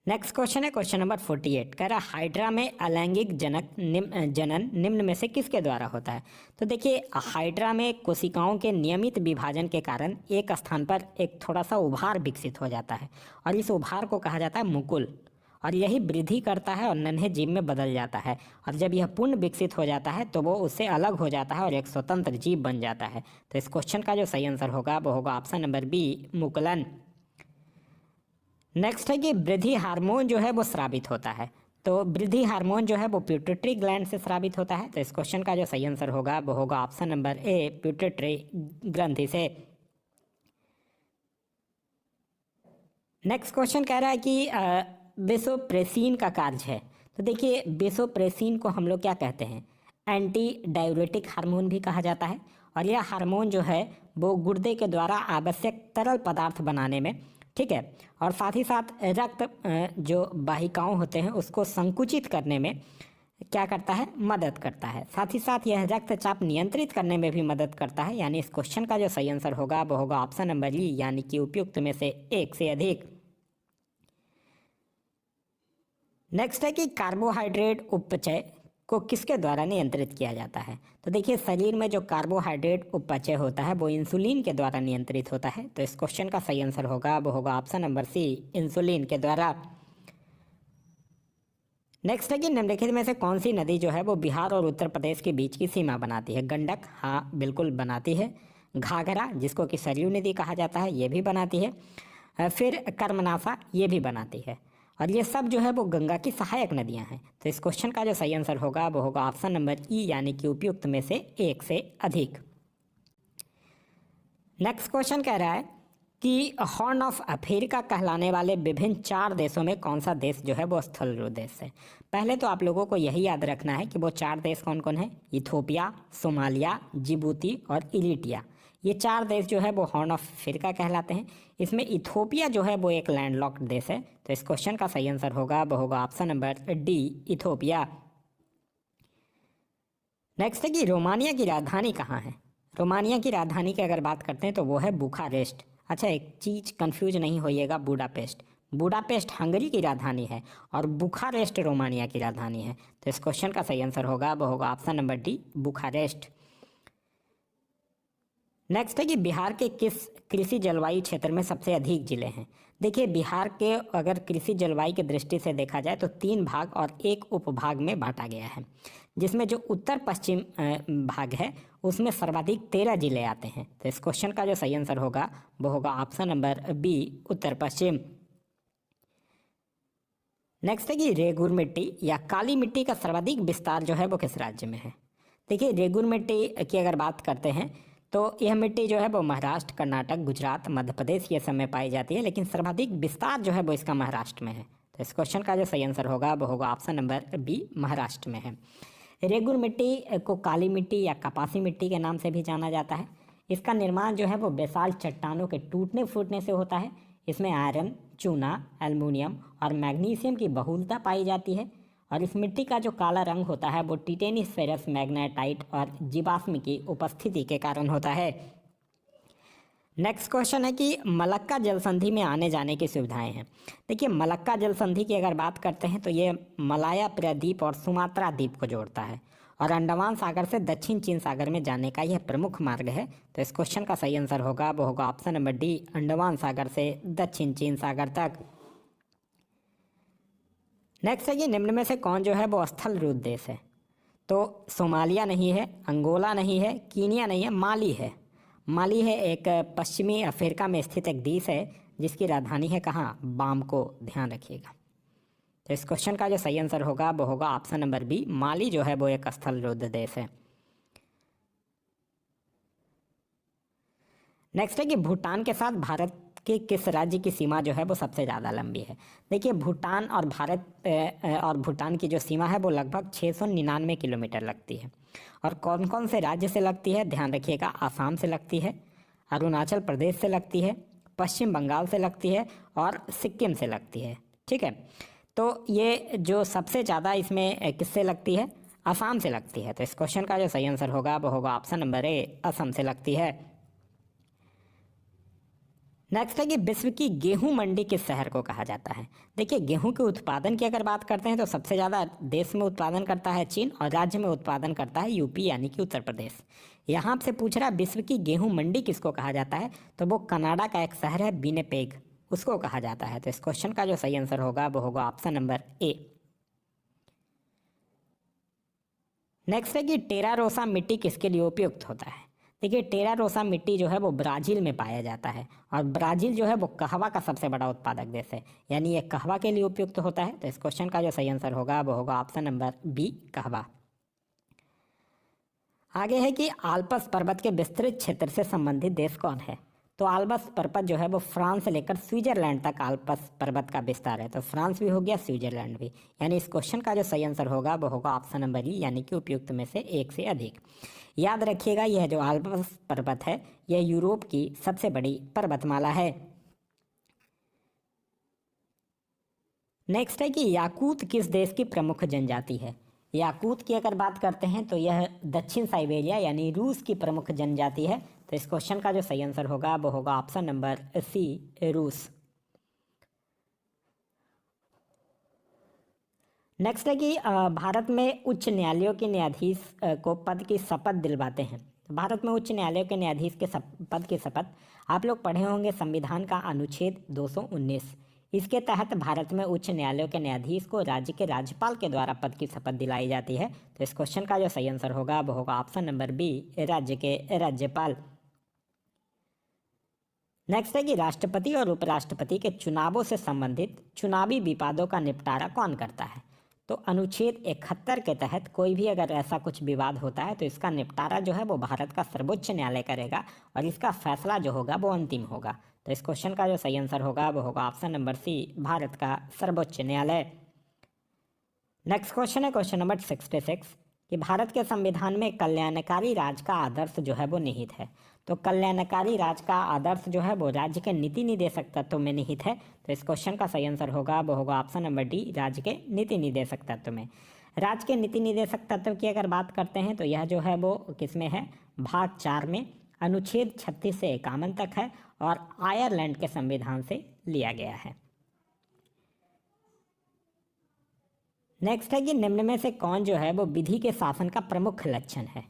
S1: नेक्स्ट क्वेश्चन है क्वेश्चन नंबर 48। कह रहा हाइड्रा में अलैंगिक जनन निम्न में से किसके द्वारा होता है। तो देखिए हाइड्रा में कोशिकाओं के नियमित विभाजन के कारण एक स्थान पर एक थोड़ा सा उभार विकसित हो जाता है और इस उभार को कहा जाता है मुकुल और यही वृद्धि करता है और नन्हे जीव में बदल जाता है और जब यह पूर्ण विकसित हो जाता है तो वो उससे अलग हो जाता है और एक स्वतंत्र जीव बन जाता है। तो इस क्वेश्चन का जो सही आंसर होगा वो होगा ऑप्शन नंबर बी, मुकुलन। नेक्स्ट है कि वृद्धि हार्मोन जो है वो स्रावित होता है। तो वृद्धि हार्मोन जो है वो पिट्यूटरी ग्लैंड से स्रावित होता है। तो इस क्वेश्चन का जो सही आंसर होगा वो होगा ऑप्शन नंबर ए, पिट्यूटरी ग्रंथि से। नेक्स्ट क्वेश्चन कह रहा है कि वेसोप्रेसिन का कार्य है। तो देखिए वेसोप्रेसिन को हम लोग क्या कहते हैं, एंटी डाययूरेटिक हार्मोन भी कहा जाता है और यह हार्मोन जो है वो गुर्दे के द्वारा आवश्यक तरल पदार्थ बनाने में, ठीक है, और साथ ही साथ रक्त जो वाहिकाओं होते हैं उसको संकुचित करने में क्या करता है, मदद करता है। साथ ही साथ यह रक्तचाप नियंत्रित करने में भी मदद करता है। यानी इस क्वेश्चन का जो सही आंसर होगा वो होगा ऑप्शन नंबर ई, यानी कि उपयुक्त में से एक से अधिक। नेक्स्ट है कि कार्बोहाइड्रेट उपचय को किसके द्वारा नियंत्रित किया जाता है। तो देखिए शरीर में जो कार्बोहाइड्रेट उपचय होता है वो इंसुलिन के द्वारा नियंत्रित होता है। तो इस क्वेश्चन का सही आंसर होगा वो होगा ऑप्शन नंबर सी, इंसुलिन के द्वारा। नेक्स्ट है कि निम्नलिखित में से कौन सी नदी जो है वो बिहार और उत्तर प्रदेश के बीच की सीमा बनाती है। गंडक, हाँ बिल्कुल बनाती है। घाघरा, जिसको कि सरयू नदी कहा जाता है, ये भी बनाती है। फिर कर्मनासा, ये भी बनाती है और ये सब जो है वो गंगा की सहायक नदियां हैं। तो इस क्वेश्चन का जो सही आंसर होगा वो होगा ऑप्शन नंबर ई, यानी कि उपयुक्त में से एक से अधिक। नेक्स्ट क्वेश्चन कह रहा है कि हॉर्न ऑफ अफ्रीका कहलाने वाले विभिन्न 4 देशों में कौन सा देश जो है वो स्थल देश है। पहले तो आप लोगों को यही याद रखना है कि वो 4 देश कौन कौन है, इथोपिया, सोमालिया, जिबूती और इरिट्रिया। ये 4 देश जो है वो हॉर्न ऑफ अफ्रीका कहलाते हैं। इसमें इथोपिया जो है वो एक लैंडलॉक्ड देश है। तो इस क्वेश्चन का सही आंसर होगा वो होगा option number D, Ethiopia. Next है कि रोमानिया की राजधानी कहाँ है। रोमानिया की राजधानी की अगर बात करते हैं तो वो है बुखारेस्ट। अच्छा एक चीज़ कंफ्यूज नहीं होइएगा, बुडापेस्ट, बुडापेस्ट हंगरी की राजधानी है और बुखारेस्ट रोमानिया की राजधानी है। तो इस क्वेश्चन का सही आंसर होगा वो होगा option number D, Bucharest. Next है कि बिहार के किस कृषि जलवायु क्षेत्र में सबसे अधिक जिले हैं। देखिए बिहार के अगर कृषि जलवायु की दृष्टि से देखा जाए तो 3 भाग और एक उपभाग में बांटा गया है, जिसमें जो उत्तर पश्चिम भाग है उसमें सर्वाधिक 13 जिले आते हैं। तो इस क्वेश्चन का जो सही आंसर होगा वो होगा ऑप्शन नंबर बी, उत्तर पश्चिम। नेक्स्ट है कि रेगुर मिट्टी या काली मिट्टी का सर्वाधिक विस्तार जो है वो किस राज्य में है। देखिए रेगुर मिट्टी की अगर बात करते हैं तो यह मिट्टी जो है वो महाराष्ट्र, कर्नाटक, गुजरात, मध्य प्रदेश ये सब में पाई जाती है, लेकिन सर्वाधिक विस्तार जो है वो इसका महाराष्ट्र में है। तो इस क्वेश्चन का जो सही आंसर होगा वो होगा ऑप्शन नंबर बी, महाराष्ट्र में है। रेगुर मिट्टी को काली मिट्टी या कपासी मिट्टी के नाम से भी जाना जाता है। इसका निर्माण जो है वो बेसाल्ट चट्टानों के टूटने फूटने से होता है। इसमें आयरन, चूना, एल्युमिनियम और मैग्नीशियम की बहुलता पाई जाती है और इस मिट्टी का जो काला रंग होता है वो टिटेनिस मैग्नेटाइट और जीवाश्म की उपस्थिति के कारण होता है। नेक्स्ट क्वेश्चन है कि मलक्का जलसंधि में आने जाने की सुविधाएं हैं। देखिए मलक्का जलसंधि की अगर बात करते हैं तो ये मलाया प्रायद्वीप और सुमात्रा द्वीप को जोड़ता है और अंडमान सागर से दक्षिण चीन सागर में जाने का यह प्रमुख मार्ग है। तो इस क्वेश्चन का सही आंसर होगा वो होगा ऑप्शन नंबर डी, अंडमान सागर से दक्षिण चीन सागर तक। नेक्स्ट है कि निम्न में से कौन जो है वो स्थल रूप देश है। तो सोमालिया नहीं है, अंगोला नहीं है, कीनिया नहीं है, माली है। माली है एक पश्चिमी अफ्रीका में स्थित एक देश है जिसकी राजधानी है कहाँ, बामको, ध्यान रखिएगा। तो इस क्वेश्चन का जो सही आंसर होगा वो होगा ऑप्शन नंबर बी, माली जो है वो एक स्थल रुद्ध देश है। नेक्स्ट है कि भूटान के साथ भारत के किस राज्य की सीमा जो है वो सबसे ज़्यादा लंबी है। देखिए भूटान और और भूटान की जो सीमा है वो लगभग 699 किलोमीटर लगती है। और कौन कौन से राज्य से लगती है, ध्यान रखिएगा, आसाम से लगती है, अरुणाचल प्रदेश से लगती है, पश्चिम बंगाल से लगती है और सिक्किम से लगती है। ठीक है, तो ये जो सबसे ज़्यादा इसमें किससे लगती है, आसाम से लगती है। तो इस क्वेश्चन का जो सही आंसर होगा वो होगा ऑप्शन नंबर ए, असम से लगती है। नेक्स्ट है कि विश्व की गेहूं मंडी किस शहर को कहा जाता है। देखिए गेहूं के उत्पादन की अगर बात करते हैं तो सबसे ज़्यादा देश में उत्पादन करता है चीन और राज्य में उत्पादन करता है यूपी यानी कि उत्तर प्रदेश। यहाँ से पूछ रहा है विश्व की गेहूं मंडी किसको कहा जाता है, तो वो कनाडा का एक शहर है विनिपेग, उसको कहा जाता है। तो इस क्वेश्चन का जो सही आंसर होगा वो होगा ऑप्शन नंबर ए। नेक्स्ट है कि टेरा रोसा मिट्टी किसके लिए उपयुक्त होता है। देखिए टेरा रोसा मिट्टी जो है वो ब्राज़ील में पाया जाता है और ब्राज़ील जो है वो कहवा का सबसे बड़ा उत्पादक देश है, यानी ये कहवा के लिए उपयुक्त होता है। तो इस क्वेश्चन का जो सही आंसर होगा वो होगा ऑप्शन नंबर बी, कहवा। आगे है कि आल्प्स पर्वत के विस्तृत क्षेत्र से संबंधित देश कौन है। तो आल्प्स पर्वत जो है वो फ्रांस से लेकर स्विट्जरलैंड तक आल्प्स पर्वत का विस्तार है। तो फ्रांस भी हो गया, स्विट्जरलैंड भी, यानी इस क्वेश्चन का जो सही आंसर होगा वो होगा ऑप्शन नंबर ई, यानी कि उपयुक्त में से एक से अधिक। याद रखिएगा यह जो आल्प्स पर्वत है यह यूरोप की सबसे बड़ी पर्वतमाला है। नेक्स्ट है कि याकूत किस देश की प्रमुख जनजाति है। याकूत की अगर बात करते हैं तो यह दक्षिण साइबेरिया यानी रूस की प्रमुख जनजाति है। तो इस क्वेश्चन का जो सही आंसर होगा वो होगा ऑप्शन नंबर सी, रूस। नेक्स्ट है कि भारत में उच्च न्यायालयों के न्यायाधीश को पद की शपथ दिलवाते हैं। भारत में उच्च न्यायालयों के न्यायाधीश के पद की शपथ आप लोग पढ़े होंगे संविधान का अनुच्छेद 219। इसके तहत भारत में उच्च न्यायालयों के न्यायाधीश को राज्य के राज्यपाल के द्वारा पद की शपथ दिलाई जाती है। तो इस क्वेश्चन का जो सही आंसर होगा वो होगा ऑप्शन नंबर बी, राज्य के राज्यपाल। नेक्स्ट है कि राष्ट्रपति और उपराष्ट्रपति के चुनावों से संबंधित चुनावी विवादों का निपटारा कौन करता है। तो अनुच्छेद 71 के तहत कोई भी अगर ऐसा कुछ विवाद होता है तो इसका निपटारा जो है वो भारत का सर्वोच्च न्यायालय करेगा और इसका फैसला जो होगा वो अंतिम होगा। तो इस क्वेश्चन का जो सही आंसर होगा वो होगा ऑप्शन नंबर सी, भारत का सर्वोच्च न्यायालय। नेक्स्ट क्वेश्चन है क्वेश्चन नंबर 66 कि भारत के संविधान में कल्याणकारी राज का आदर्श जो है वो निहित है। तो कल्याणकारी राज का आदर्श जो है वो राज्य के नीति निर्देशक तत्व में निहित है। तो इस क्वेश्चन का सही आंसर होगा वो होगा ऑप्शन नंबर डी, राज्य के नीति निर्देशक तत्व में। राज्य के नीति निर्देशक तत्व की अगर बात करते हैं तो यह जो है वो किसमें है, भाग 4 में अनुच्छेद 36 से 51 तक है और आयरलैंड के संविधान से लिया गया है। नेक्स्ट है कि निम्न में से कौन जो है वो विधि के शासन का प्रमुख लक्षण है।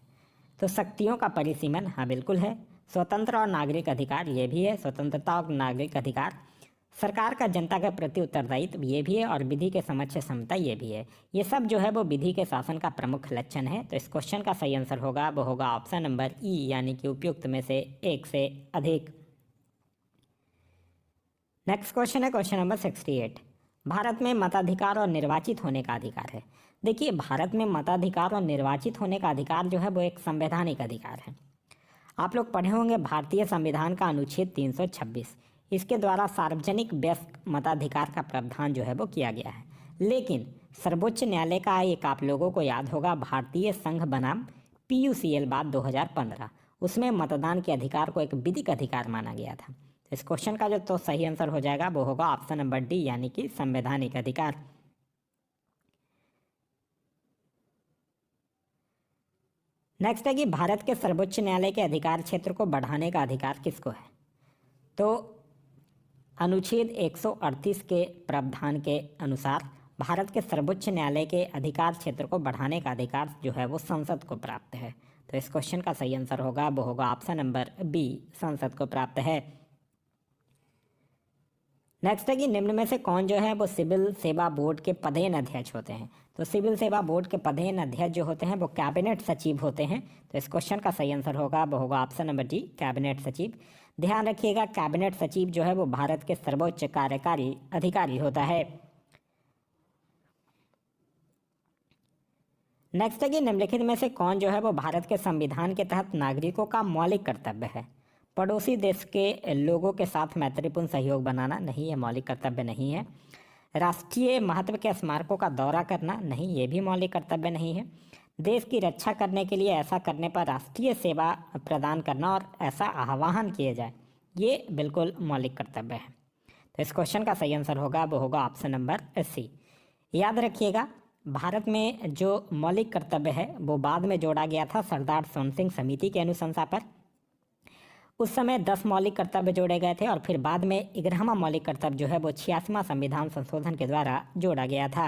S1: तो शक्तियों का परिसीमन, हाँ बिल्कुल है। स्वतंत्र और नागरिक अधिकार, ये भी है, स्वतंत्रता और नागरिक अधिकार। सरकार का जनता के प्रति उत्तरदायित्व, ये भी है। और विधि के समक्ष समता, ये भी है। ये सब जो है वो विधि के शासन का प्रमुख लक्षण है। तो इस क्वेश्चन का सही आंसर होगा वो होगा ऑप्शन नंबर ई, यानी कि उपयुक्त में से एक से अधिक। नेक्स्ट क्वेश्चन है क्वेश्चन नंबर 68, भारत में मताधिकार और निर्वाचित होने का अधिकार है। देखिए भारत में मताधिकार और निर्वाचित होने का अधिकार जो है वो एक संवैधानिक अधिकार है। आप लोग पढ़े होंगे भारतीय संविधान का अनुच्छेद 326, इसके द्वारा सार्वजनिक व्यस्क मताधिकार का प्रावधान जो है वो किया गया है। लेकिन सर्वोच्च न्यायालय का एक, आप लोगों को याद होगा, भारतीय संघ बनाम PUCL बात 2015, उसमें मतदान के अधिकार को एक विधिक अधिकार माना गया था। इस क्वेश्चन का जो तो सही आंसर हो जाएगा वो होगा ऑप्शन नंबर डी, यानी कि संवैधानिक अधिकार। नेक्स्ट है कि भारत के सर्वोच्च न्यायालय के अधिकार क्षेत्र को बढ़ाने का अधिकार किसको है। तो अनुच्छेद 138 के प्रावधान के अनुसार भारत के सर्वोच्च न्यायालय के अधिकार क्षेत्र को बढ़ाने का अधिकार जो है वो संसद को प्राप्त है। तो इस क्वेश्चन का सही आंसर होगा वो होगा ऑप्शन नंबर बी, संसद को प्राप्त है। नेक्स्ट है कि निम्न में से कौन जो है वो सिविल सेवा बोर्ड के पदेन अध्यक्ष होते हैं। तो सिविल सेवा बोर्ड के पदेन अध्यक्ष जो होते हैं वो कैबिनेट सचिव होते हैं। तो इस क्वेश्चन का सही आंसर होगा वो होगा ऑप्शन नंबर डी, कैबिनेट सचिव। ध्यान रखिएगा कैबिनेट सचिव जो है वो भारत के सर्वोच्च कार्यकारी अधिकारी होता है। नेक्स्ट है कि निम्नलिखित में से कौन जो है वो भारत के संविधान के तहत नागरिकों का मौलिक कर्तव्य है? पड़ोसी देश के लोगों के साथ मैत्रीपूर्ण सहयोग बनाना, नहीं, ये मौलिक कर्तव्य नहीं है। राष्ट्रीय महत्व के स्मारकों का दौरा करना, नहीं, ये भी मौलिक कर्तव्य नहीं है। देश की रक्षा करने के लिए ऐसा करने पर राष्ट्रीय सेवा प्रदान करना और ऐसा आह्वान किए जाए, ये बिल्कुल मौलिक कर्तव्य है। तो इस क्वेश्चन का सही आंसर होगा वो होगा ऑप्शन नंबर सी। याद रखिएगा, भारत में जो मौलिक कर्तव्य है वो बाद में जोड़ा गया था सरदार सोनसिंह समिति के अनुशंसा पर। उस समय 10 मौलिक कर्तव्य जोड़े गए थे और फिर बाद में 11वां मौलिक कर्तव्य जो है वो 86वां संविधान संशोधन के द्वारा जोड़ा गया था।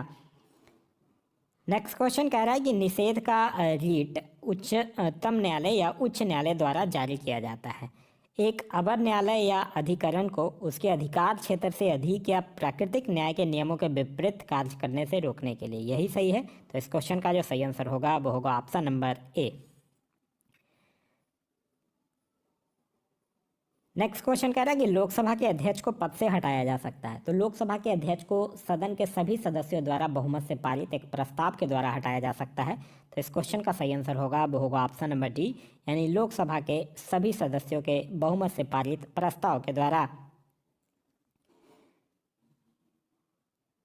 S1: नेक्स्ट क्वेश्चन कह रहा है कि निषेध का रीट उच्चतम न्यायालय या उच्च न्यायालय द्वारा जारी किया जाता है एक अवर न्यायालय या अधिकरण को उसके अधिकार क्षेत्र से अधिक या प्राकृतिक न्याय के नियमों के विपरीत कार्य करने से रोकने के लिए। यही सही है। तो इस क्वेश्चन का जो सही आंसर होगा वो होगा option number A. Next question कह रहा है कि लोकसभा के अध्यक्ष को पद से हटाया जा सकता है। तो लोकसभा के अध्यक्ष को सदन के सभी सदस्यों द्वारा बहुमत से पारित एक प्रस्ताव के द्वारा हटाया जा सकता है। तो इस क्वेश्चन का सही आंसर होगा वो होगा ऑप्शन नंबर डी, यानी लोकसभा के सभी सदस्यों के बहुमत से पारित प्रस्ताव के द्वारा।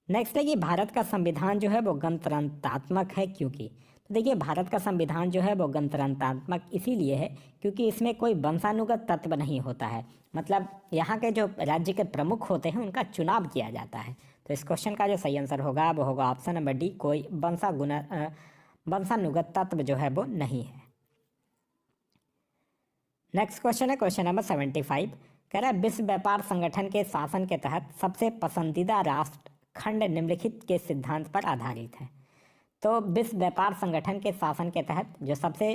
S1: नेक्स्ट है कि भारत का संविधान जो है वो गणतंत्रात्मक है क्योंकि। तो देखिए, भारत का संविधान जो है वो गणतंत्रात्मक इसीलिए है क्योंकि इसमें कोई वंशानुगत तत्व नहीं होता है। मतलब यहाँ के जो राज्य के प्रमुख होते हैं उनका चुनाव किया जाता है। तो इस क्वेश्चन का जो सही आंसर होगा वो होगा ऑप्शन नंबर डी, कोई वंशानुगत तत्व जो है वो नहीं है। नेक्स्ट क्वेश्चन है क्वेश्चन नंबर 75। कह रहा है विश्व व्यापार संगठन के शासन के तहत सबसे पसंदीदा राष्ट्र खंड निम्नलिखित के सिद्धांत पर आधारित है। तो विश्व व्यापार संगठन के शासन के तहत जो सबसे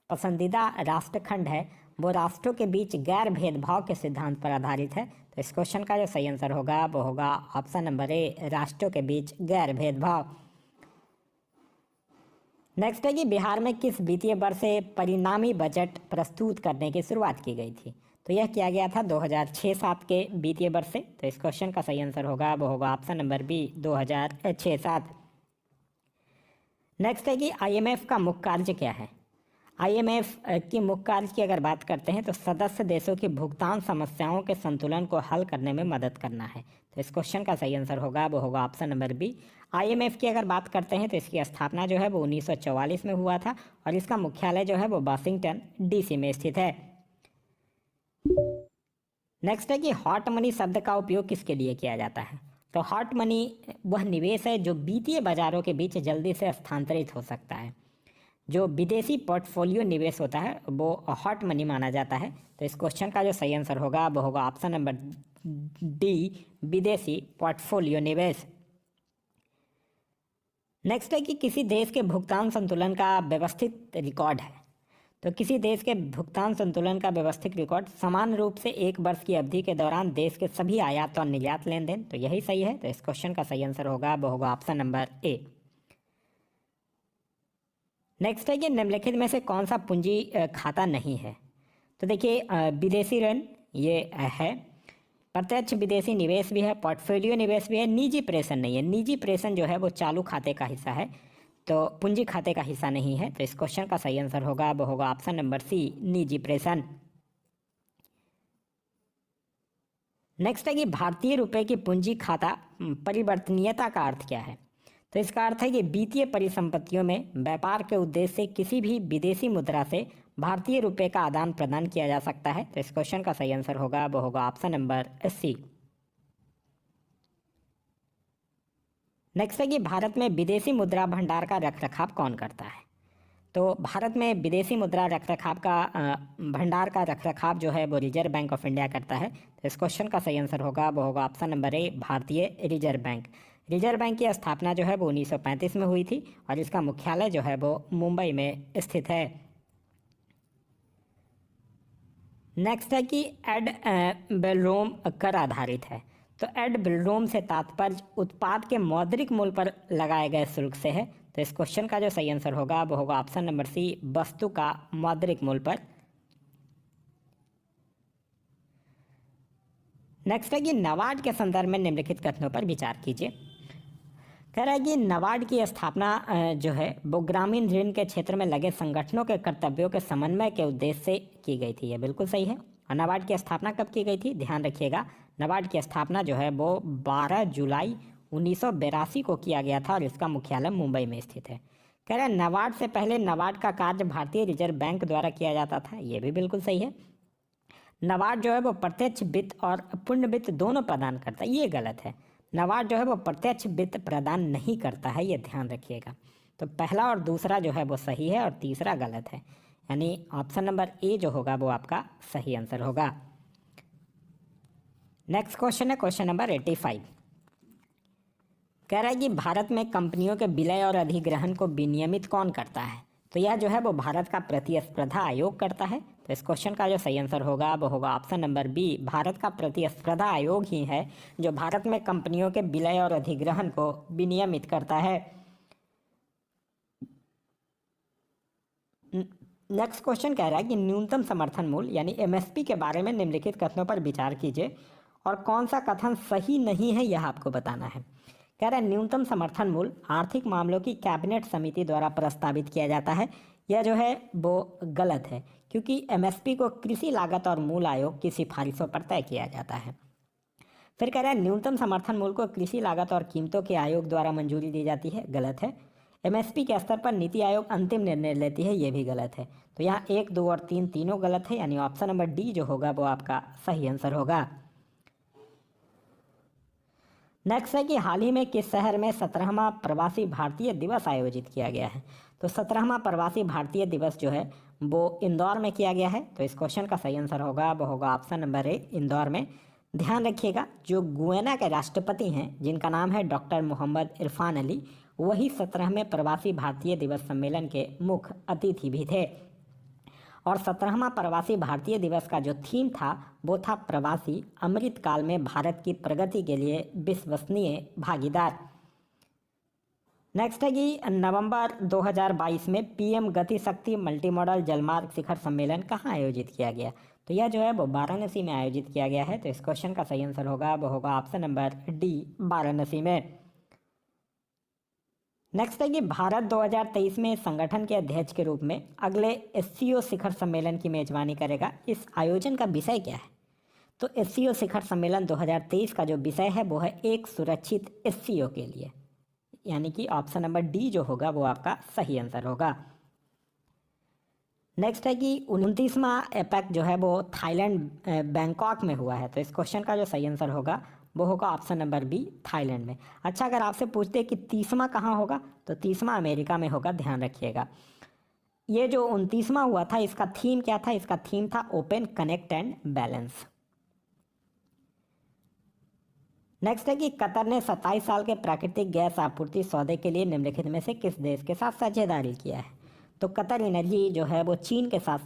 S1: पसंदीदा राष्ट्रखंड है वो राष्ट्रों के बीच गैर भेदभाव के सिद्धांत पर आधारित है। तो इस क्वेश्चन का जो सही आंसर होगा वो होगा ऑप्शन नंबर ए, राष्ट्रों के बीच गैर भेदभाव। नेक्स्ट है कि बिहार में किस वित्तीय वर्ष से परिणामी बजट प्रस्तुत करने की शुरुआत की गई थी। तो यह किया गया था 2006-07 के वित्तीय वर्ष से। तो इस क्वेश्चन का सही आंसर होगा वो होगा ऑप्शन नंबर बी, 2006-07। नेक्स्ट है कि आईएमएफ का मुख्य कार्य क्या है। आईएमएफ की मुख्य कार्य की अगर बात करते हैं तो सदस्य देशों की भुगतान समस्याओं के संतुलन को हल करने में मदद करना है। तो इस क्वेश्चन का सही आंसर होगा वो होगा ऑप्शन नंबर बी। आईएमएफ की अगर बात करते हैं तो इसकी स्थापना जो है वो 1944 में हुआ था और इसका मुख्यालय जो है वो वाशिंगटन डीसी में स्थित है। नेक्स्ट है कि हॉट मनी शब्द का उपयोग किसके लिए किया जाता है। तो हॉट मनी वह निवेश है जो वित्तीय बाजारों के बीच जल्दी से स्थानांतरित हो सकता है। जो विदेशी पोर्टफोलियो निवेश होता है वो हॉट मनी माना जाता है। तो इस क्वेश्चन का जो सही आंसर होगा वो होगा ऑप्शन नंबर डी, विदेशी पोर्टफोलियो निवेश। नेक्स्ट है कि किसी देश के भुगतान संतुलन का व्यवस्थित रिकॉर्ड है। तो किसी देश के भुगतान संतुलन का व्यवस्थित रिकॉर्ड समान रूप से 1 वर्ष की अवधि के दौरान देश के सभी आयात और निर्यात लेन देन। तो यही सही है। तो इस क्वेश्चन का सही आंसर होगा वो होगा ऑप्शन नंबर ए। नेक्स्ट है कि निम्नलिखित में से कौन सा पूंजी खाता नहीं है। तो देखिए, विदेशी ऋण ये है, प्रत्यक्ष विदेशी निवेश भी है, पोर्टफोलियो निवेश भी है, निजी प्रेषण नहीं है। निजी प्रेषण जो है वो चालू खाते का हिस्सा है, तो पूंजी खाते का हिस्सा नहीं है। तो इस क्वेश्चन का सही आंसर होगा वो होगा ऑप्शन नंबर सी, निजी प्रेषण। नेक्स्ट है कि भारतीय रुपए की पूंजी खाता परिवर्तनीयता का अर्थ क्या है। तो इसका अर्थ है कि वित्तीय परिसंपत्तियों में व्यापार के उद्देश्य से किसी भी विदेशी मुद्रा से भारतीय रुपए का आदान प्रदान किया जा सकता है। तो इस क्वेश्चन का सही आंसर होगा वो होगा ऑप्शन नंबर सी। नेक्स्ट है कि भारत में विदेशी मुद्रा भंडार का रखरखाव कौन करता है। तो भारत में विदेशी मुद्रा रखरखाव का भंडार का रखरखाव जो है वो रिजर्व बैंक ऑफ इंडिया करता है। तो इस क्वेश्चन का सही आंसर होगा वो होगा ऑप्शन नंबर ए, भारतीय रिजर्व बैंक। रिजर्व बैंक की स्थापना जो है वो 1935 में हुई थी और इसका मुख्यालय जो है वो मुंबई में स्थित है। नेक्स्ट है कि एड वेलोम कर आधारित है। तो एड वेलोम से तात्पर्य उत्पाद के मौद्रिक मूल्य पर लगाए गए शुल्क से है। तो इस क्वेश्चन का जो सही आंसर होगा वो होगा ऑप्शन नंबर सी, वस्तु का मौद्रिक मूल्य पर। नेक्स्ट है कि नाबार्ड के संदर्भ में निम्नलिखित कथनों पर विचार कीजिए। कह रहा है कि नाबार्ड की स्थापना जो है वो ग्रामीण ऋण के क्षेत्र में लगे संगठनों के कर्तव्यों के समन्वय के उद्देश्य से की गई थी। ये बिल्कुल सही है। और नाबार्ड की स्थापना कब की गई थी, ध्यान रखिएगा, नाबार्ड की स्थापना जो है वो 12 जुलाई 1982 को किया गया था और इसका मुख्यालय मुंबई में स्थित है। कह रहा है नाबार्ड से पहले नाबार्ड का कार्य भारतीय रिजर्व बैंक द्वारा किया जाता था। ये भी बिल्कुल सही है। नाबार्ड जो है वो प्रत्यक्ष वित्त और पूर्ण वित्त दोनों प्रदान करता है। ये गलत है। नाबार्ड जो है वो प्रत्यक्ष वित्त प्रदान नहीं करता है, ये ध्यान रखिएगा। तो पहला और दूसरा जो है वो सही है और तीसरा गलत है, यानी ऑप्शन नंबर ए जो होगा वो आपका सही आंसर होगा। नेक्स्ट क्वेश्चन है क्वेश्चन नंबर 85। कह रहा है कि भारत में कंपनियों के विलय और अधिग्रहण को विनियमित कौन करता है। तो यह जो है वो भारत का प्रतिस्पर्धा आयोग करता है। तो इस क्वेश्चन का जो सही आंसर होगा वो होगा ऑप्शन नंबर बी, भारत का प्रतिस्पर्धा आयोग ही है जो भारत में कंपनियों के विलय और अधिग्रहण को विनियमित करता है। नेक्स्ट क्वेश्चन कह रहा है कि न्यूनतम समर्थन मूल्य यानी एमएसपी के बारे में निम्नलिखित कथनों पर विचार कीजिए और कौन सा कथन सही नहीं है यह आपको बताना है। कह रहा है न्यूनतम समर्थन मूल्य आर्थिक मामलों की कैबिनेट समिति द्वारा प्रस्तावित किया जाता है। यह जो है वो गलत है, क्योंकि एमएसपी को कृषि लागत और मूल आयोग की सिफारिशों पर तय किया जाता है। फिर कह रहा है न्यूनतम समर्थन मूल्य को कृषि लागत और कीमतों के आयोग द्वारा मंजूरी दी जाती है। गलत है। एमएसपी के स्तर पर नीति आयोग अंतिम निर्णय लेती है। ये भी गलत है। तो यहाँ 1, 2 और 3 तीनों गलत है, यानी ऑप्शन नंबर डी जो होगा वो आपका सही आंसर होगा। नेक्स्ट है कि हाल ही में किस शहर में 17वां प्रवासी भारतीय दिवस आयोजित किया गया है। तो 17वां प्रवासी भारतीय दिवस जो है वो इंदौर में किया गया है। तो इस क्वेश्चन का सही आंसर होगा वो होगा ऑप्शन नंबर ए, इंदौर में। ध्यान रखिएगा, जो गुयाना के राष्ट्रपति हैं जिनका नाम है डॉक्टर मोहम्मद इरफान अली, वही 17वें प्रवासी भारतीय दिवस सम्मेलन के मुख्य अतिथि भी थे। और 17वां प्रवासी भारतीय दिवस का जो थीम था वो था प्रवासी अमृतकाल में भारत की प्रगति के लिए विश्वसनीय भागीदार। नेक्स्ट है कि नवंबर 2022 में पीएम गति शक्ति मल्टी मॉडल जलमार्ग शिखर सम्मेलन कहाँ आयोजित किया गया। तो यह जो है वो वाराणसी में आयोजित किया गया है। तो इस क्वेश्चन का सही आंसर होगा वो होगा ऑप्शन नंबर डी, वाराणसी में। नेक्स्ट है कि भारत 2023 में संगठन के अध्यक्ष के रूप में अगले एससीओ शिखर सम्मेलन की मेजबानी करेगा। इस आयोजन का विषय क्या है। तो एससीओ शिखर सम्मेलन 2023 का जो विषय है वो है एक सुरक्षित एससीओ के लिए, यानी कि ऑप्शन नंबर डी जो होगा वो आपका सही आंसर होगा। नेक्स्ट है कि 29वां एपेक जो है वो थाईलैंड बैंकॉक में हुआ है। तो इस क्वेश्चन का जो सही आंसर होगा वो होगा ऑप्शन नंबर बी, थाईलैंड में। अच्छा, अगर आपसे पूछते कि 30वां कहाँ होगा, तो 30वां अमेरिका में होगा। ध्यान रखिएगा। ये जो 29वां हुआ था इसका थीम क्या था, इसका थीम था open, connect and balance. Next है कि कतर ने 27 साल के प्राकृतिक गैस आपूर्ति सौदे के लिए निम्नलिखित में से किस देश के साथ साझेदारी किया है। तो कतर एनर्जी जो है वो चीन के साथ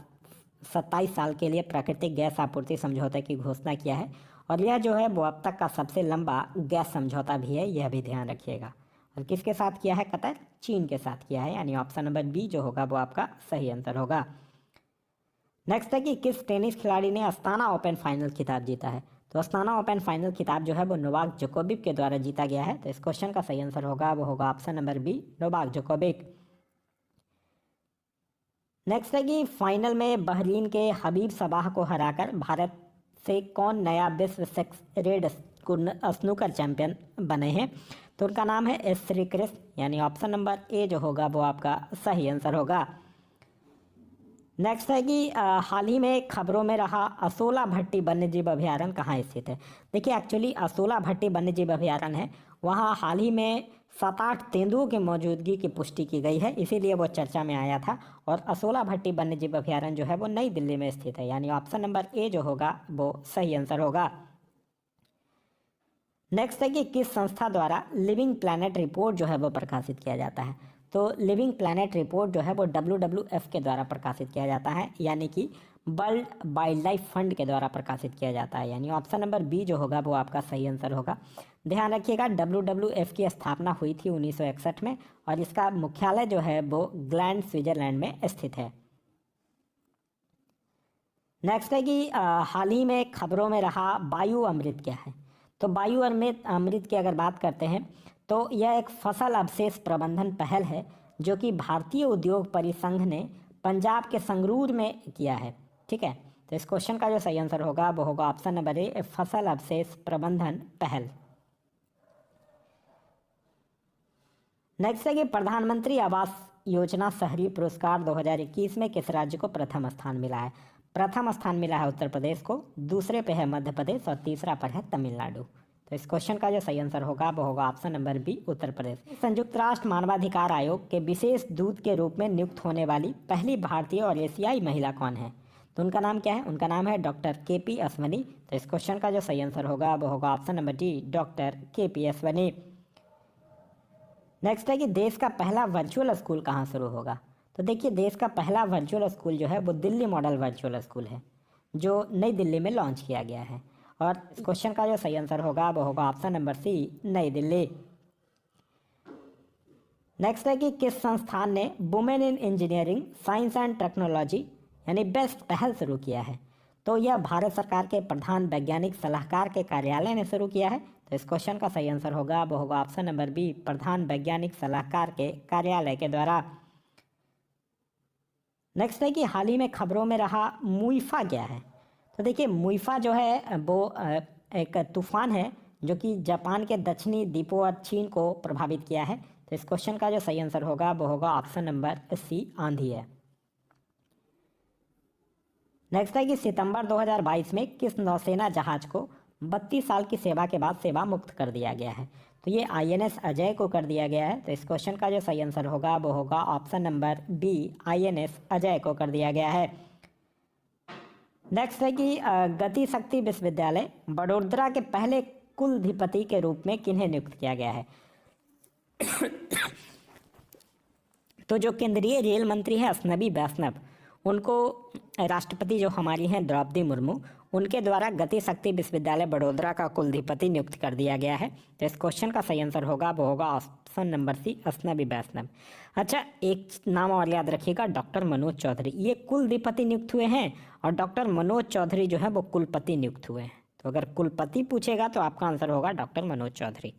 S1: 27 साल के लिए प्राकृतिक गैस आपूर्ति समझौते की घोषणा किया है और यह जो है वो अब तक का सबसे लंबा गैस समझौता भी है, यह भी ध्यान रखिएगा। और किसके साथ किया है, कतर, चीन के साथ किया है, यानी ऑप्शन नंबर बी जो होगा वो आपका सही आंसर होगा। नेक्स्ट है कि किस टेनिस खिलाड़ी ने अस्ताना ओपन फाइनल खिताब जीता है। तो अस्ताना ओपन फाइनल खिताब जो है वो नोवाक जोकोविक के द्वारा जीता गया है। तो इस क्वेश्चन का सही आंसर होगा वो होगा option number B, Novak Djokovic. Next है कि फाइनल में बहरीन के हबीब सबाह को हराकर भारत से कौन नया विश्व सेक्स रेड स्नूकर चैंपियन बने हैं। तो उनका नाम है एस श्रीकृष्ण, यानी ऑप्शन नंबर ए जो होगा वो आपका सही आंसर होगा। नेक्स्ट है कि हाल ही में खबरों में रहा असोला भट्टी वन्यजीव अभयारण्य कहाँ स्थित है। देखिए, एक्चुअली असोला भट्टी वन्यजीव अभयारण्य है, वहाँ हाल ही में 7-8 तेंदुओं की मौजूदगी की पुष्टि की गई है, इसीलिए वो चर्चा में आया था। और असोला भट्टी वन्यजीव अभयारण्य जो है वो नई दिल्ली में स्थित है, यानी ऑप्शन नंबर ए जो होगा वो सही आंसर होगा। नेक्स्ट है कि किस संस्था द्वारा लिविंग प्लैनेट रिपोर्ट जो है वो प्रकाशित किया जाता है। तो लिविंग प्लैनेट रिपोर्ट जो है वो WWF के द्वारा प्रकाशित किया जाता है, यानी कि वर्ल्ड वाइल्ड लाइफ फंड के द्वारा प्रकाशित किया जाता है, यानी ऑप्शन नंबर बी जो होगा वो आपका सही आंसर होगा। ध्यान रखिएगा, WWF की स्थापना हुई थी 1961 में और इसका मुख्यालय जो है वो ग्लैंड, स्विट्जरलैंड में स्थित है। नेक्स्ट है कि हाल ही में खबरों में रहा वायु अमृत क्या है। तो वायु अमृत की अगर बात करते हैं तो यह एक फसल अवशेष प्रबंधन पहल है जो कि भारतीय उद्योग परिसंघ ने पंजाब के संगरूर में किया है। ठीक है, तो इस क्वेश्चन का जो सही आंसर होगा वो होगा ऑप्शन नंबर ए, फसल अवशेष प्रबंधन पहल। नेक्स्ट है कि प्रधानमंत्री आवास योजना शहरी पुरस्कार 2021 में किस राज्य को प्रथम स्थान मिला है? प्रथम स्थान मिला है उत्तर प्रदेश को, दूसरे पे है मध्य प्रदेश और तीसरा पर है तमिलनाडु। तो इस क्वेश्चन का जो सही आंसर होगा वो होगा option number B, Uttar Pradesh. संयुक्त राष्ट्र मानवाधिकार आयोग के विशेष दूत के रूप में नियुक्त होने वाली पहली भारतीय और एशियाई महिला कौन है? तो उनका नाम क्या है? उनका नाम है डॉक्टर KP असवनी। तो इस क्वेश्चन का जो सही आंसर होगा वो होगा option number D, doctor KP Aswani. Next है कि देश का पहला वर्चुअल स्कूल कहाँ शुरू होगा? तो देखिए, देश का पहला वर्चुअल स्कूल जो है वो दिल्ली मॉडल वर्चुअल स्कूल है जो नई दिल्ली में लॉन्च किया गया है। और इस क्वेश्चन का जो सही आंसर होगा वो होगा ऑप्शन नंबर सी, नई दिल्ली। नेक्स्ट है कि किस संस्थान ने women in engineering science and technology यानी बेस्ट पहल शुरू किया है? तो यह भारत सरकार के प्रधान वैज्ञानिक सलाहकार के कार्यालय ने शुरू किया है। तो इस क्वेश्चन का सही आंसर होगा वो होगा ऑप्शन नंबर बी, प्रधान वैज्ञानिक सलाहकार के कार्यालय के द्वारा। नेक्स्ट है कि हाल ही में खबरों में रहा मुइफा क्या है? तो देखिए, मुइफा जो है वो एक तूफान है जो कि जापान के दक्षिणी द्वीपों और चीन को प्रभावित किया है। तो इस क्वेश्चन का जो सही आंसर होगा वो होगा ऑप्शन नंबर सी, आंधी है। नेक्स्ट है कि सितंबर 2022 में किस नौसेना जहाज को 32 साल की सेवा के बाद सेवा मुक्त कर दिया गया है? तो ये INS अजय को कर दिया गया है। तो इस क्वेश्चन का जो सही आंसर होगा वो होगा option number B, INS Ajay को कर दिया गया है। नेक्स्ट है कि गति शक्ति विश्वविद्यालय बड़ोदरा के पहले कुलाधिपति के रूप में किन्हें नियुक्त किया गया है? तो जो केंद्रीय रेल मंत्री है अश्विनी वैष्णव, उनको राष्ट्रपति जो हमारी हैं द्रौपदी मुर्मू, उनके द्वारा गति शक्ति विश्वविद्यालय बड़ोदरा का कुलाधिपति नियुक्त कर दिया गया है। तो इस क्वेश्चन का सही आंसर होगा वो होगा ऑप्शन नंबर सी, अश्विनी वैष्णव। अच्छा, एक नाम और याद रखिएगा, डॉक्टर मनोज चौधरी, ये कुलाधिपति नियुक्त हुए हैं और डॉक्टर मनोज चौधरी जो है वो कुलपति नियुक्त हुए हैं। तो अगर कुलपति पूछेगा तो आपका आंसर होगा डॉक्टर मनोज चौधरी।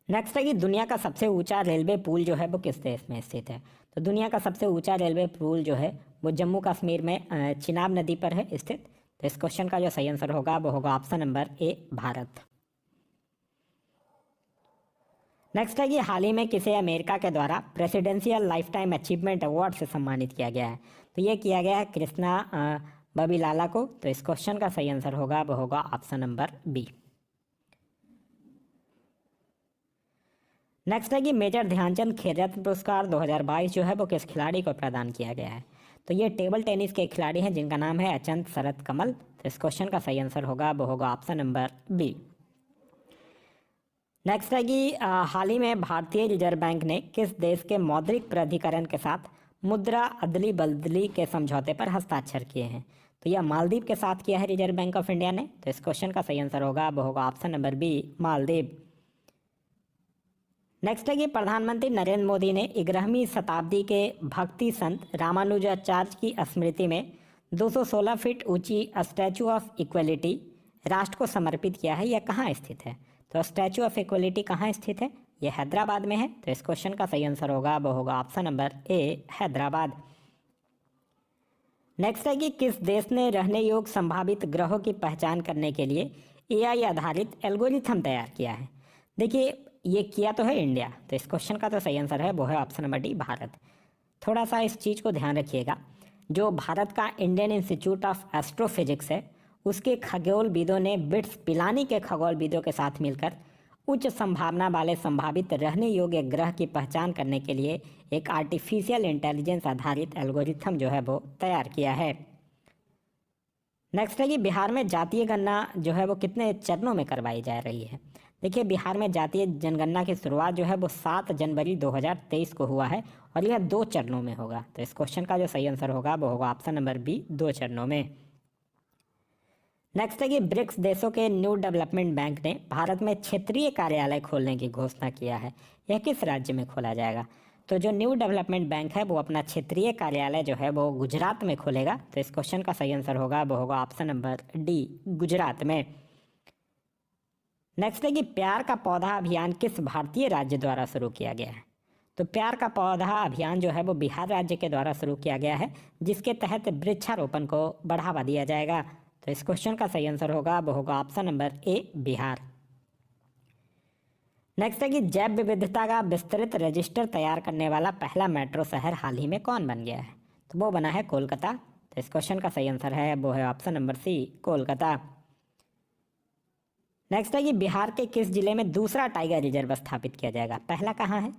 S1: नेक्स्ट है कि दुनिया का सबसे ऊंचा रेलवे पुल जो है वो किस देश में स्थित है? तो दुनिया का सबसे ऊंचा रेलवे पुल जो है वो जम्मू कश्मीर में चिनाब नदी पर है स्थित। तो इस क्वेश्चन का जो सही आंसर होगा वो होगा option number A, Bharat. Next है कि हाल ही में किसे अमेरिका के द्वारा presidential life time achievement award से सम्मानित किया गया है? तो ये किया गया है कृष्णा बबीलाला को। तो इस क्वेश्चन का सही आंसर होगा वो होगा ऑप्शन नंबर बी। नेक्स्ट है कि मेजर ध्यानचंद खेल रत्न पुरस्कार 2022 जो है वो किस खिलाड़ी को प्रदान किया गया है? तो ये टेबल टेनिस के खिलाड़ी हैं जिनका नाम है अचंत शरत कमल। तो इस क्वेश्चन का सही आंसर होगा वो होगा ऑप्शन नंबर बी। नेक्स्ट है कि हाल ही में भारतीय रिजर्व बैंक ने किस देश के मौद्रिक प्राधिकरण के साथ मुद्रा अदली बदली के समझौते पर हस्ताक्षर किए हैं? तो यह मालदीव के साथ किया है रिजर्व बैंक ऑफ इंडिया ने। तो इस क्वेश्चन का सही आंसर होगा वो होगा option number B, Maldives. Next है कि प्रधानमंत्री नरेंद्र मोदी ने 11वीं शताब्दी के भक्ति संत रामानुजाचार्य की स्मृति में 216 फीट ऊंची स्टैचू ऑफ इक्वलिटी राष्ट्र को समर्पित किया है। यह कहाँ स्थित है? तो स्टैचू ऑफ इक्वलिटी कहाँ स्थित है? यह हैदराबाद में है। तो इस क्वेश्चन का सही आंसर होगा वो होगा option number A, Hyderabad. Next है कि किस देश ने रहने योग्य संभावित ग्रहों की पहचान करने के लिए AI आधारित एल्गोरिथम तैयार किया है? देखिए, ये किया तो है इंडिया। तो इस क्वेश्चन का तो सही आंसर है वो है ऑप्शन नंबर डी, भारत। थोड़ा सा इस चीज़ को ध्यान रखिएगा, जो भारत का इंडियन इंस्टीट्यूट ऑफ एस्ट्रोफिजिक्स है उसके खगोलविदों ने बिट्स पिलानी के खगोलविदों के साथ मिलकर उच्च संभावना वाले संभावित रहने योग्य ग्रह की पहचान करने के लिए एक आर्टिफिशियल इंटेलिजेंस आधारित एल्गोरिथम जो है वो तैयार किया है। नेक्स्ट है कि बिहार में जातीय गणना जो है वो कितने चरणों में करवाई जा रही है? देखिए, बिहार में जातीय जनगणना की शुरुआत जो है वो 7 जनवरी 2023 को हुआ है और यह 2 चरणों में होगा। तो इस क्वेश्चन का जो सही आंसर होगा वो होगा ऑप्शन नंबर बी, 2 चरणों में। नेक्स्ट है कि ब्रिक्स देशों के न्यू डेवलपमेंट बैंक ने भारत में क्षेत्रीय कार्यालय खोलने की घोषणा किया है। यह किस राज्य में खोला जाएगा? तो जो न्यू डेवलपमेंट बैंक है वो अपना क्षेत्रीय कार्यालय जो है वो गुजरात में खोलेगा। तो इस क्वेश्चन का सही आंसर होगा वो होगा ऑप्शन नंबर डी, गुजरात में। नेक्स्ट है कि प्यार का पौधा अभियान किस भारतीय राज्य द्वारा शुरू किया गया है? तो प्यार का पौधा अभियान जो है वो बिहार राज्य के द्वारा शुरू किया गया है, जिसके तहत वृक्षारोपण को बढ़ावा दिया जाएगा। तो इस क्वेश्चन का सही आंसर होगा वो होगा option number A, Bihar. Next है कि जैव विविधता का विस्तृत रजिस्टर तैयार करने वाला पहला मेट्रो शहर हाल ही में कौन बन गया है? तो वो बना है कोलकाता। तो इस क्वेश्चन का सही आंसर है वो है option number C, Kolkata. Next है कि बिहार के किस जिले में दूसरा टाइगर रिजर्व स्थापित किया जाएगा? पहला कहाँ है?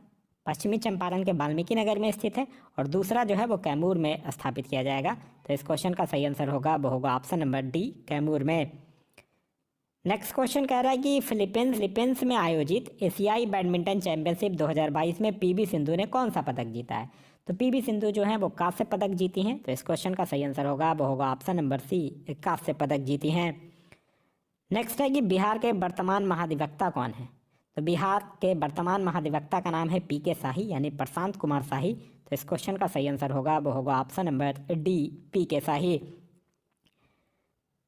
S1: पश्चिमी चंपारण के वाल्मीकि नगर में स्थित है, और दूसरा जो है वो कैमूर में स्थापित किया जाएगा। तो इस क्वेश्चन का सही आंसर होगा वो होगा ऑप्शन नंबर डी, कैमूर में। नेक्स्ट क्वेश्चन कह रहा है कि फिलीपींस में आयोजित एशियाई बैडमिंटन चैंपियनशिप 2022 में पीवी सिंधु ने कौन सा पदक जीता है? तो पीवी सिंधु जो है वो कांस्य पदक जीती हैं। तो इस क्वेश्चन का सही आंसर होगा वो होगा ऑप्शन नंबर सी, कांस्य पदक जीती हैं। नेक्स्ट है कि बिहार के वर्तमान महाधिवक्ता कौन है? तो बिहार के वर्तमान महाधिवक्ता का नाम है पीके शाही, यानी प्रशांत कुमार शाही। तो इस क्वेश्चन का सही आंसर होगा वो होगा ऑप्शन नंबर डी, पीके शाही।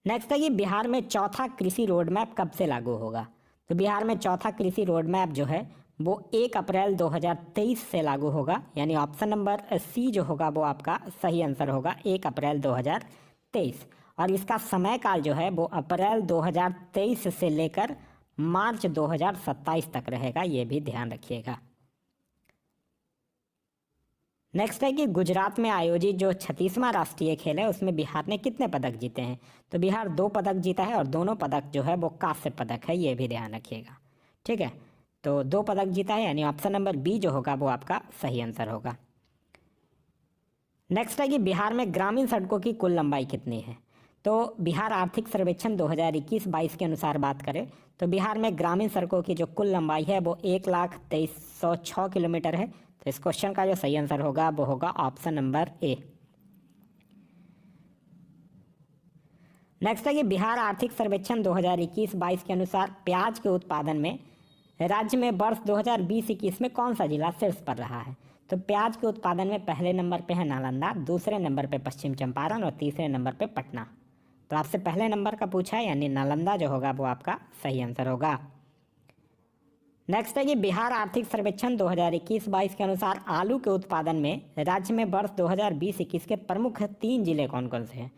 S1: नेक्स्ट है कि बिहार में चौथा कृषि रोड मैप कब से लागू होगा? तो बिहार में चौथा कृषि रोड मैप जो है वो 1 अप्रैल 2023 से लागू होगा, यानी ऑप्शन नंबर सी जो होगा वो आपका सही आंसर होगा, 1 अप्रैल 2023। और इसका समय काल जो है वो अप्रैल 2023 से लेकर मार्च 2027 तक रहेगा, ये भी ध्यान रखिएगा। नेक्स्ट है कि गुजरात में आयोजित जो 36वां राष्ट्रीय खेल है उसमें बिहार ने कितने पदक जीते हैं? तो बिहार 2 पदक जीता है, और दोनों पदक जो है वो कांस्य पदक है, ये भी ध्यान रखिएगा। ठीक है, तो 2 पदक जीता है, यानी ऑप्शन नंबर बी जो होगा वो आपका सही आंसर होगा। नेक्स्ट है कि बिहार में ग्रामीण सड़कों की कुल लंबाई कितनी है? तो बिहार आर्थिक सर्वेक्षण 2021-22 के अनुसार बात करें तो बिहार में ग्रामीण सड़कों की जो कुल लंबाई है वो 1,23,106 किलोमीटर है। तो इस क्वेश्चन का जो सही आंसर होगा वो होगा ऑप्शन नंबर ए। नेक्स्ट है कि बिहार आर्थिक सर्वेक्षण 2021-22 के अनुसार प्याज के उत्पादन में राज्य में वर्ष 2020-21 में कौन सा जिला शीर्ष पर रहा है? तो प्याज के उत्पादन में पहले नंबर पे है नालंदा, दूसरे नंबर पे पश्चिम चंपारण और तीसरे नंबर पे पटना। तो आपसे पहले नंबर का पूछा है, यानी नालंदा जो होगा वो आपका सही आंसर होगा। नेक्स्ट है कि बिहार आर्थिक सर्वेक्षण 2021-22 के अनुसार आलू के उत्पादन में राज्य में वर्ष 2020-21 के प्रमुख 3 जिले कौन कौन से हैं?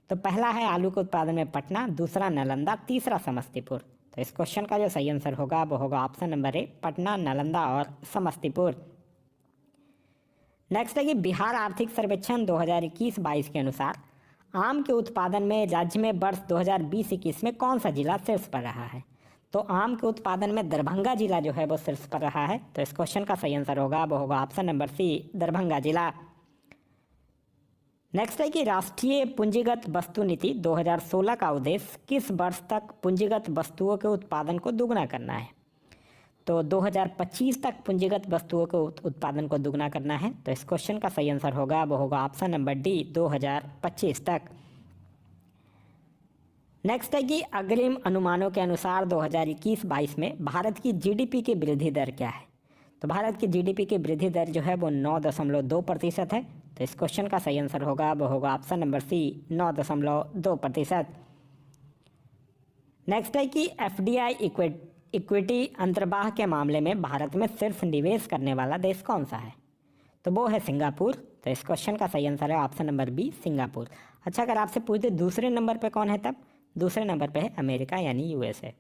S1: तो पहला है आलू के उत्पादन में पटना, दूसरा नालंदा, तीसरा समस्तीपुर। तो इस क्वेश्चन का जो सही आंसर होगा वो होगा option number A, Patna, Nalanda और समस्तीपुर। नेक्स्ट है कि बिहार आर्थिक सर्वेक्षण 2021-22 के अनुसार आम के उत्पादन में राज्य में वर्ष 2020-21 में कौन सा जिला शीर्ष पर रहा है? तो आम के उत्पादन में दरभंगा जिला जो है वो शीर्ष पर रहा है। तो इस क्वेश्चन का सही आंसर होगा वो होगा ऑप्शन नंबर सी, दरभंगा जिला। नेक्स्ट है कि राष्ट्रीय पूंजीगत वस्तु नीति 2016 का उद्देश्य किस वर्ष तक पूंजीगत वस्तुओं के उत्पादन को दुगना करना है? तो 2025 तक पूंजीगत वस्तुओं के उत्पादन को दुगना करना है। तो इस क्वेश्चन का सही आंसर होगा वो होगा ऑप्शन नंबर डी, 2025 तक। नेक्स्ट है कि अग्रिम अनुमानों के अनुसार 2021-22 में भारत की जीडीपी की वृद्धि दर क्या है? तो भारत की जीडीपी की वृद्धि दर जो है वो 9.2% है। तो इस क्वेश्चन का सही आंसर होगा वो होगा ऑप्शन नंबर सी, 9.2%। नेक्स्ट है कि एफडीआई इक्विटी अंतर्वाह के मामले में भारत में शीर्ष निवेश करने वाला देश कौन सा है? तो वो है सिंगापुर। तो इस क्वेश्चन का सही आंसर है ऑप्शन नंबर बी, सिंगापुर। अच्छा, अगर आपसे पूछ दे दूसरे नंबर पे कौन है, तब दूसरे नंबर पे है अमेरिका, यानी यूएसए।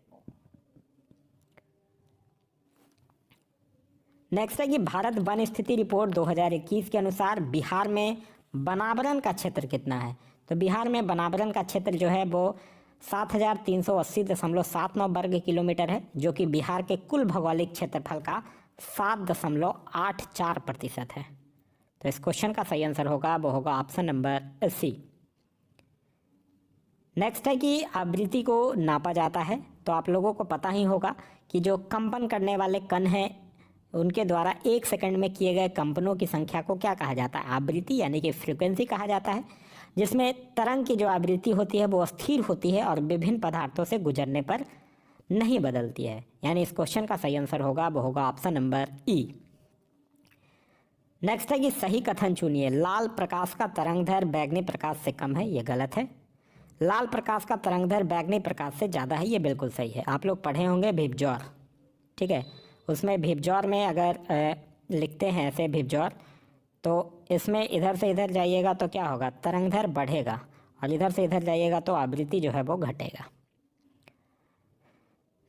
S1: नेक्स्ट है कि भारत वन स्थिति रिपोर्ट 2021 के अनुसार बिहार में वनावरण का क्षेत्र कितना है? तो बिहार में वनावरण का क्षेत्र जो है वो 7,380.79 वर्ग किलोमीटर है, जो कि बिहार के कुल भौगोलिक क्षेत्रफल का 7.84% है। तो इस क्वेश्चन का सही आंसर होगा वो होगा ऑप्शन नंबर सी। नेक्स्ट है कि आवृत्ति को नापा जाता है। तो आप लोगों को पता ही होगा कि जो कंपन करने वाले कण हैं उनके द्वारा 1 सेकंड में किए गए कंपनों की संख्या को क्या कहा जाता है? आवृत्ति, यानी कि फ्रीक्वेंसी कहा जाता है, जिसमें तरंग की जो आवृत्ति होती है वो स्थिर होती है और विभिन्न पदार्थों से गुजरने पर नहीं बदलती है। यानी इस क्वेश्चन का सही आंसर होगा वो होगा ऑप्शन नंबर ई। नेक्स्ट है कि सही कथन चुनिए। लाल प्रकाश का तरंग दैर्घ्य बैंगनी प्रकाश से कम है, ये गलत है। लाल प्रकाश का तरंगदैर्घ्य बैंगनी प्रकाश से ज़्यादा है, ये बिल्कुल सही है। आप लोग पढ़े होंगे भिपजौर, ठीक है, उसमें भिपजौर में अगर लिखते हैं ऐसे भिपजौर, तो इसमें इधर से इधर जाइएगा तो क्या होगा, तरंगदैर्घ्य बढ़ेगा, और इधर से इधर जाइएगा तो आवृत्ति जो है वो घटेगा।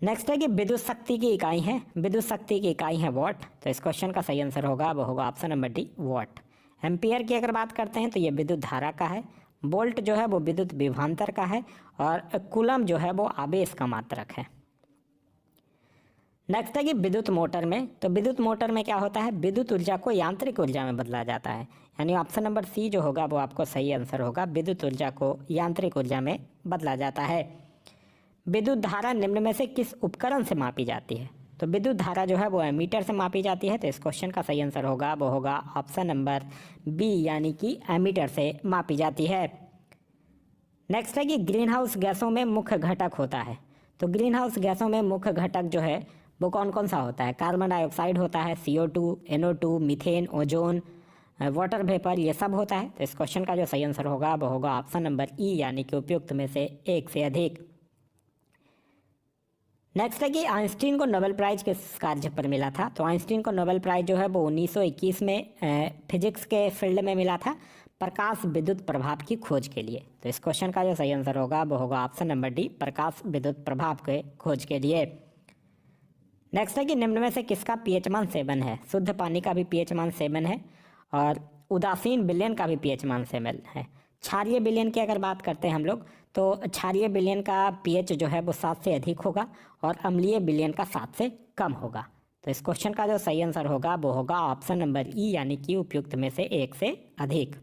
S1: नेक्स्ट है कि विद्युत शक्ति की इकाई है, विद्युत शक्ति की इकाई है वॉट, तो इस क्वेश्चन का सही आंसर होगा वो होगा option number D what. Ampere की अगर बात करते हैं तो ये विद्युत धारा का है, वोल्ट जो है वो विद्युत विभवांतर का है, और कूलम जो है वो आवेश का मात्रक है। नेक्स्ट है कि विद्युत मोटर में, तो विद्युत मोटर में क्या होता है, विद्युत ऊर्जा को यांत्रिक ऊर्जा में बदला जाता है, यानी ऑप्शन नंबर सी जो होगा वो आपको सही आंसर होगा, विद्युत ऊर्जा को यांत्रिक ऊर्जा में बदला जाता है। विद्युत धारा निम्न में से किस उपकरण से मापी जाती है, तो विद्युत धारा जो है वो एमीटर से मापी जाती है, तो इस क्वेश्चन का सही आंसर होगा वो होगा ऑप्शन नंबर बी, यानी कि एमीटर से मापी जाती है। नेक्स्ट है कि ग्रीन हाउस गैसों में मुख्य घटक होता है, तो ग्रीन हाउस गैसों में मुख्य घटक जो है वो कौन कौन सा होता है, कार्बन डाइऑक्साइड होता है, CO2, NO2, methane, ozone, water vapour, ये सब होता है, तो इस क्वेश्चन का जो सही आंसर होगा वो होगा ऑप्शन नंबर ई, यानी कि उपयुक्त में से एक से अधिक। नेक्स्ट है कि आइंस्टीन को नोबेल प्राइज किस कार्य पर मिला था, तो आइंस्टीन को नोबेल प्राइज जो है वो 1921 में फिजिक्स के फील्ड में मिला था, प्रकाश विद्युत प्रभाव की खोज के लिए, तो इस क्वेश्चन का जो सही आंसर होगा वो होगा ऑप्शन नंबर डी, प्रकाश विद्युत प्रभाव के खोज के लिए। नेक्स्ट है कि निम्न में से किसका पीएच मान 7 है, शुद्ध पानी का भी पीएच मान 7 है, और उदासीन विलयन का भी पीएच मान 7 है। क्षारीय विलयन की अगर बात करते हैं हम लोग, तो क्षारीय विलयन का पीएच जो है वो 7 से अधिक होगा, और अम्लीय विलयन का 7 से कम होगा, तो इस क्वेश्चन का जो सही आंसर होगा वो होगा ऑप्शन नंबर ई, यानी कि उपयुक्त में से एक से अधिक।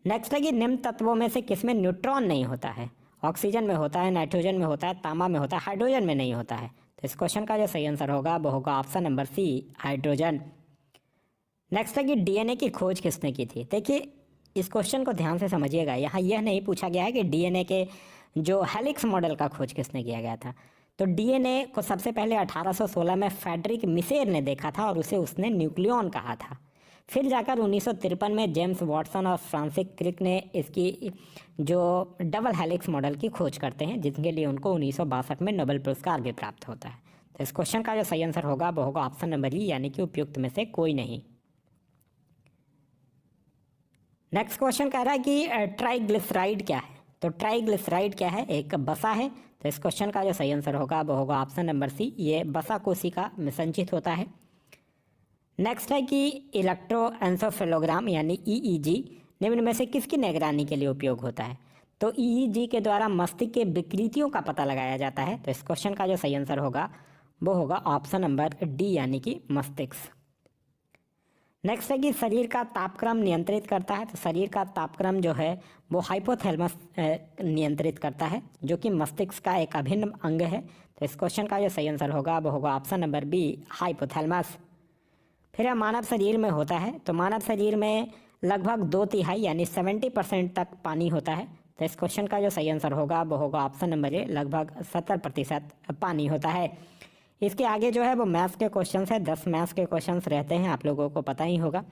S1: नेक्स्ट है कि निम्न तत्वों में से किसमें न्यूट्रॉन नहीं होता है, ऑक्सीजन में होता है, नाइट्रोजन में होता है, तांबा में होता है, हाइड्रोजन में नहीं होता है, तो इस क्वेश्चन का जो सही आंसर होगा वो होगा option number C, hydrogen. Next है कि डीएनए की खोज किसने की थी, देखिए इस क्वेश्चन को ध्यान से समझिएगा, यहाँ यह नहीं पूछा गया है कि डीएनए के जो हेलिक्स मॉडल का खोज किसने किया गया था, तो डीएनए को सबसे पहले 1816 में फ्रेडरिक मिसेर ने देखा था, और उसे उसने न्यूक्लियॉन कहा था। फिर जाकर 1953 में जेम्स वॉटसन और फ्रांसिस क्रिक ने इसकी जो डबल हेलिक्स मॉडल की खोज करते हैं, जिसके लिए उनको 1962 में नोबेल पुरस्कार भी प्राप्त होता है, तो इस क्वेश्चन का जो सही आंसर होगा वो होगा ऑप्शन नंबर ई, यानी कि उपयुक्त में से कोई नहीं। नेक्स्ट क्वेश्चन कह रहा है कि ट्राइग्लिसराइड क्या है, तो ट्राइग्लिसराइड क्या है, एक बसा है, तो इस क्वेश्चन का जो सही आंसर होगा वो होगा ऑप्शन नंबर सी, ये बसा कोशिका में संचित होता है। नेक्स्ट है कि इलेक्ट्रोएन्सेफेलोग्राम यानी EEG निम्न में से किसकी निगरानी के लिए उपयोग होता है, तो EEG के द्वारा मस्तिष्क के विकृतियों का पता लगाया जाता है, तो इस क्वेश्चन का जो सही आंसर होगा वो होगा ऑप्शन नंबर डी, यानी कि मस्तिष्क। नेक्स्ट है कि शरीर का तापक्रम नियंत्रित करता है, तो शरीर का तापक्रम जो है वो हाइपोथैलेमस नियंत्रित करता है, जो कि मस्तिष्क का एक अभिन्न अंग है, तो इस क्वेश्चन का जो सही आंसर होगा वो होगा ऑप्शन नंबर बी, हाइपोथैलेमस। फिर मानव शरीर में होता है, तो मानव शरीर में लगभग 2/3 यानी 70% तक पानी होता है, तो इस क्वेश्चन का जो सही आंसर होगा वो होगा ऑप्शन नंबर ए, लगभग 70% पानी होता है। इसके आगे जो है वो मैथ्स के क्वेश्चंस है, 10 मैथ्स के क्वेश्चंस रहते हैं, आप लोगों को पता ही होगा।